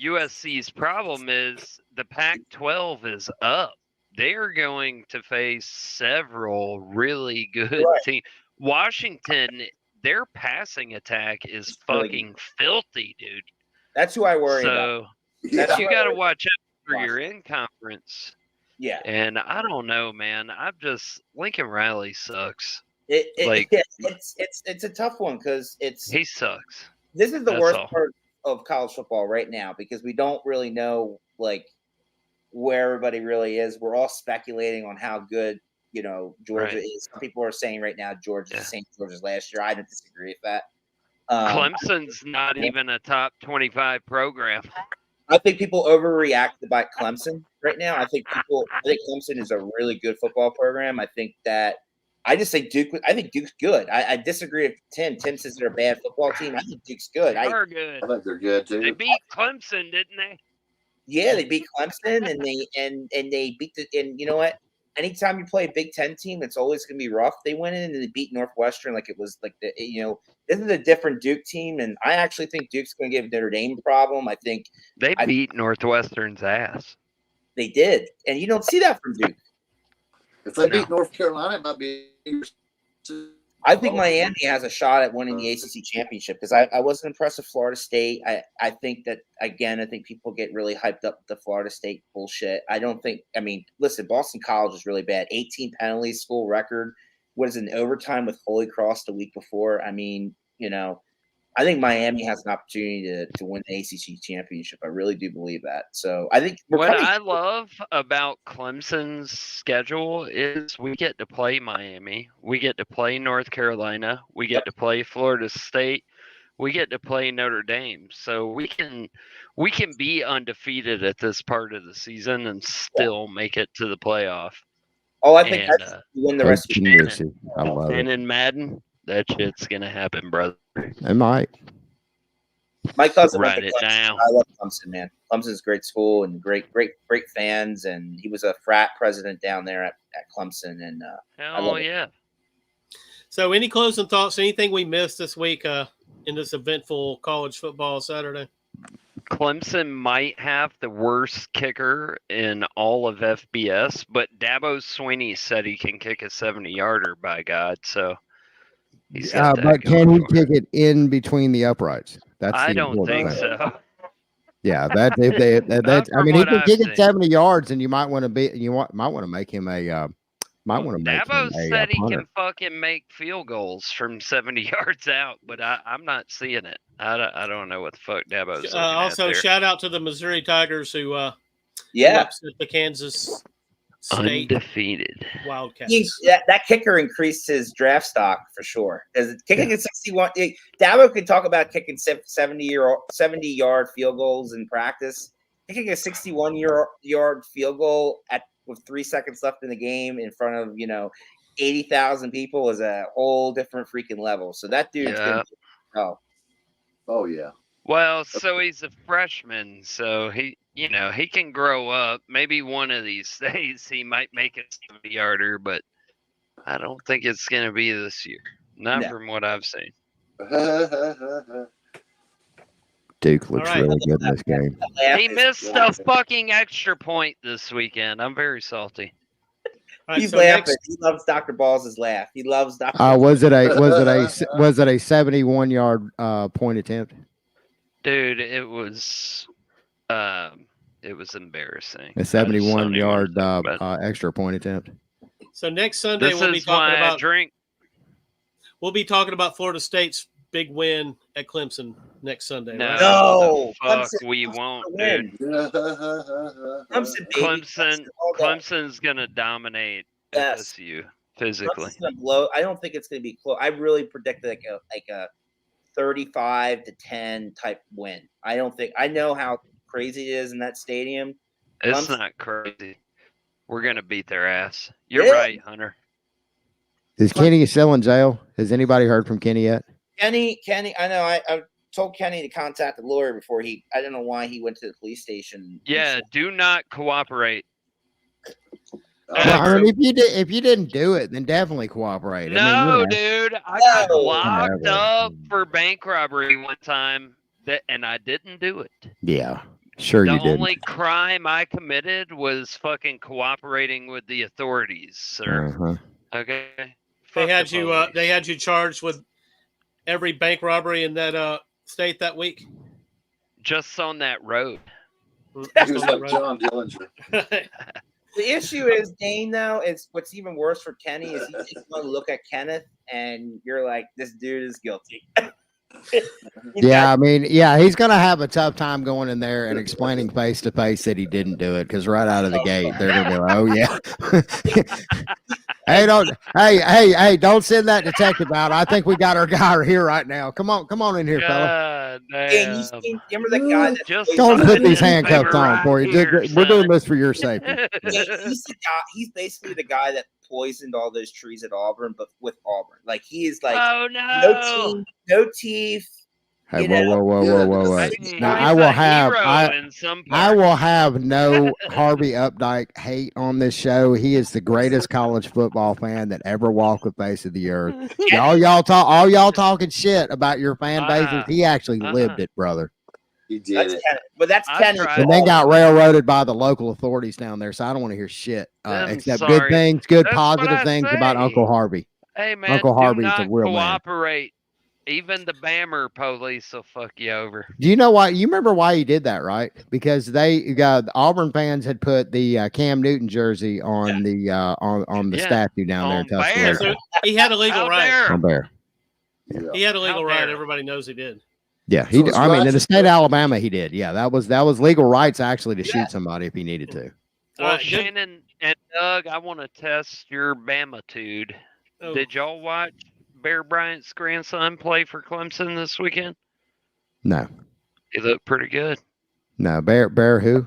USC's problem is the Pac-12 is up. They are going to face several really good teams. Washington, their passing attack is fucking filthy, dude. That's who I worry about. So you got to watch out for your in-conference. Yeah. And I don't know, man. Lincoln Riley sucks. It's a tough one because he sucks. This is the worst part of college football right now because we don't really know like where everybody really is. We're all speculating on how good Georgia is. Some people are saying right now Georgia's the same Georgia's last year. I don't disagree with that. Clemson's not even a top 25 program. I think people overreact about Clemson right now. I think Clemson is a really good football program. I think Duke's good. I disagree with Tim. Tim says they're a bad football team. I think Duke's good. They're good. I think they're good too. They beat Clemson, didn't they? Yeah, they beat Clemson and they beat and you know what? Anytime you play a Big Ten team, it's always going to be rough. They went in and they beat Northwestern like it was like this is a different Duke team, and I actually think Duke's going to give Notre Dame a problem. I think they beat Northwestern's ass. They did, and you don't see that from Duke. If they beat North Carolina, it might be. I think Miami has a shot at winning the ACC championship because I wasn't impressed with Florida State. I think that, again, I think people get really hyped up with the Florida State bullshit. Listen, Boston College is really bad. 18 penalties, school record. What is it, in overtime with Holy Cross the week before? I think Miami has an opportunity to win the ACC championship. I really do believe that. So I think I love about Clemson's schedule is we get to play Miami, we get to play North Carolina, we get to play Florida State, we get to play Notre Dame. So we can be undefeated at this part of the season and still make it to the playoff. Oh, I think that's win the rest of the season. I love it. And in Madden, that shit's gonna happen, brother. It might. My cousin write it down. I love Clemson, man. Clemson's a great school and great fans, and he was a frat president down there at Clemson. And hell yeah. So, any closing thoughts? Anything we missed this week in this eventful college football Saturday? Clemson might have the worst kicker in all of FBS, but Dabo Swinney said he can kick a 70-yarder, by God. So, but can he kick it in between the uprights? I don't think so. Yeah, he can kick it 70 yards, and you might want to make him a. Dabo said he can fucking make field goals from 70 yards out, but I'm not seeing it. I don't know what the fuck Dabo's also, shout out to the Missouri Tigers who upset the Kansas State undefeated Wildcats. That kicker increased his draft stock for sure. As kicking at 61, Dabo could talk about kicking 70-yard field goals in practice. Kicking a 61-yard field goal with 3 seconds left in the game in front of 80,000 people is a whole different freaking level. So that dude's oh yeah. Well, so he's a freshman, so he can grow up. Maybe one of these days he might make a 70-yarder, but I don't think it's going to be this year. Not from what I've seen. Duke looks really good in this game. He missed a fucking extra point this weekend. I'm very salty. He's laughing. He loves Dr. Balls' laugh. He loves Dr. Was it a 71-yard point attempt? Dude, it was embarrassing. A 71-yard extra point attempt. So next Sunday This is why I drink. We'll be talking about Florida State's big win at Clemson next Sunday. No, right? No, fuck, we won't, dude. Clemson's gonna dominate FSU physically. Clemson's gonna blow. I don't think it's gonna be close. I really predict like a 35-10 type win. I don't think. I know how crazy it is in that stadium. It's not crazy. We're gonna beat their ass. You're right, Hunter. Is Kenny still in jail? Has anybody heard from Kenny yet? Kenny, I know. I told Kenny to contact the lawyer before he. I don't know why he went to the police station. Yeah, do not cooperate. I mean, if you didn't do it, then definitely cooperate. No, dude, I got locked up for bank robbery one time, and I didn't do it. Yeah, sure you did. The only crime I committed was fucking cooperating with the authorities, sir. Okay. They had you charged with every bank robbery in that state that week. Just on that road. He was like John Dillinger. The issue is, Dane, though, is what's even worse for Kenny is he's just going to look at Kenneth and you're like, this dude is guilty. Yeah, I mean, yeah, he's going to have a tough time going in there and explaining face to face that he didn't do it, because right out of the gate, they're going to be like, oh, yeah. Hey, don't send that detective out. I think we got our guy here right now. Come on in here, fella. Dane, you remember the guy that Don't put these handcuffs on for you. We're doing this for your safety. He's basically the guy that poisoned all those trees at Auburn, but with Auburn. Like, he is like, no teeth. Hey, whoa. Now, I will have no Harvey Updike hate on this show. He is the greatest college football fan that ever walked the face of the earth. All y'all talking shit about your fan bases. He actually lived it, brother. He did. But that's Kenny. And they got railroaded by the local authorities down there, so I don't want to hear shit except good things, positive things about Uncle Harvey. Hey, man, Uncle Harvey's a real cooperate. Even the Bammer police will fuck you over. Do you know why? You remember why he did that, right? Because the Auburn fans had put the Cam Newton jersey on the statue down there in Tuscaloosa. So he had a legal right. On Bear. Yeah. He had a legal right. Everybody knows he did. Yeah, in the state of Alabama, he did. Yeah, that was legal rights actually to shoot somebody if he needed to. Well, Shannon and Doug, I want to test your Bama-tude. Oh. Did y'all watch Bear Bryant's grandson play for Clemson this weekend? No. He looked pretty good. No, Bear who?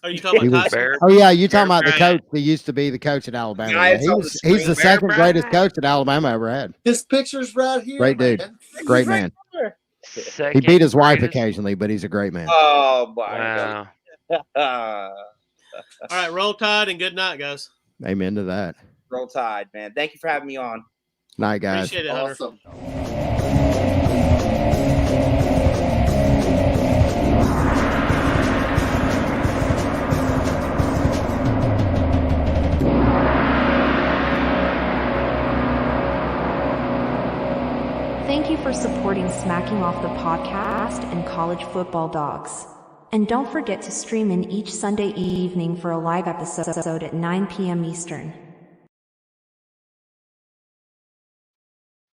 Are you talking about Bear? Oh yeah, you talking about the coach that used to be the coach at Alabama. Yeah, he's the second greatest coach that Alabama ever had. His picture's right here. Great dude. Great man. He beat his wife occasionally, but he's a great man. Oh my God. All right, roll tide and good night, guys. Amen to that. Roll tide, man. Thank you for having me on. Night, guys. Appreciate it, awesome. Thank you for supporting Smacking Off the Podcast and College Football Dogs. And don't forget to stream in each Sunday evening for a live episode at 9 p.m. Eastern.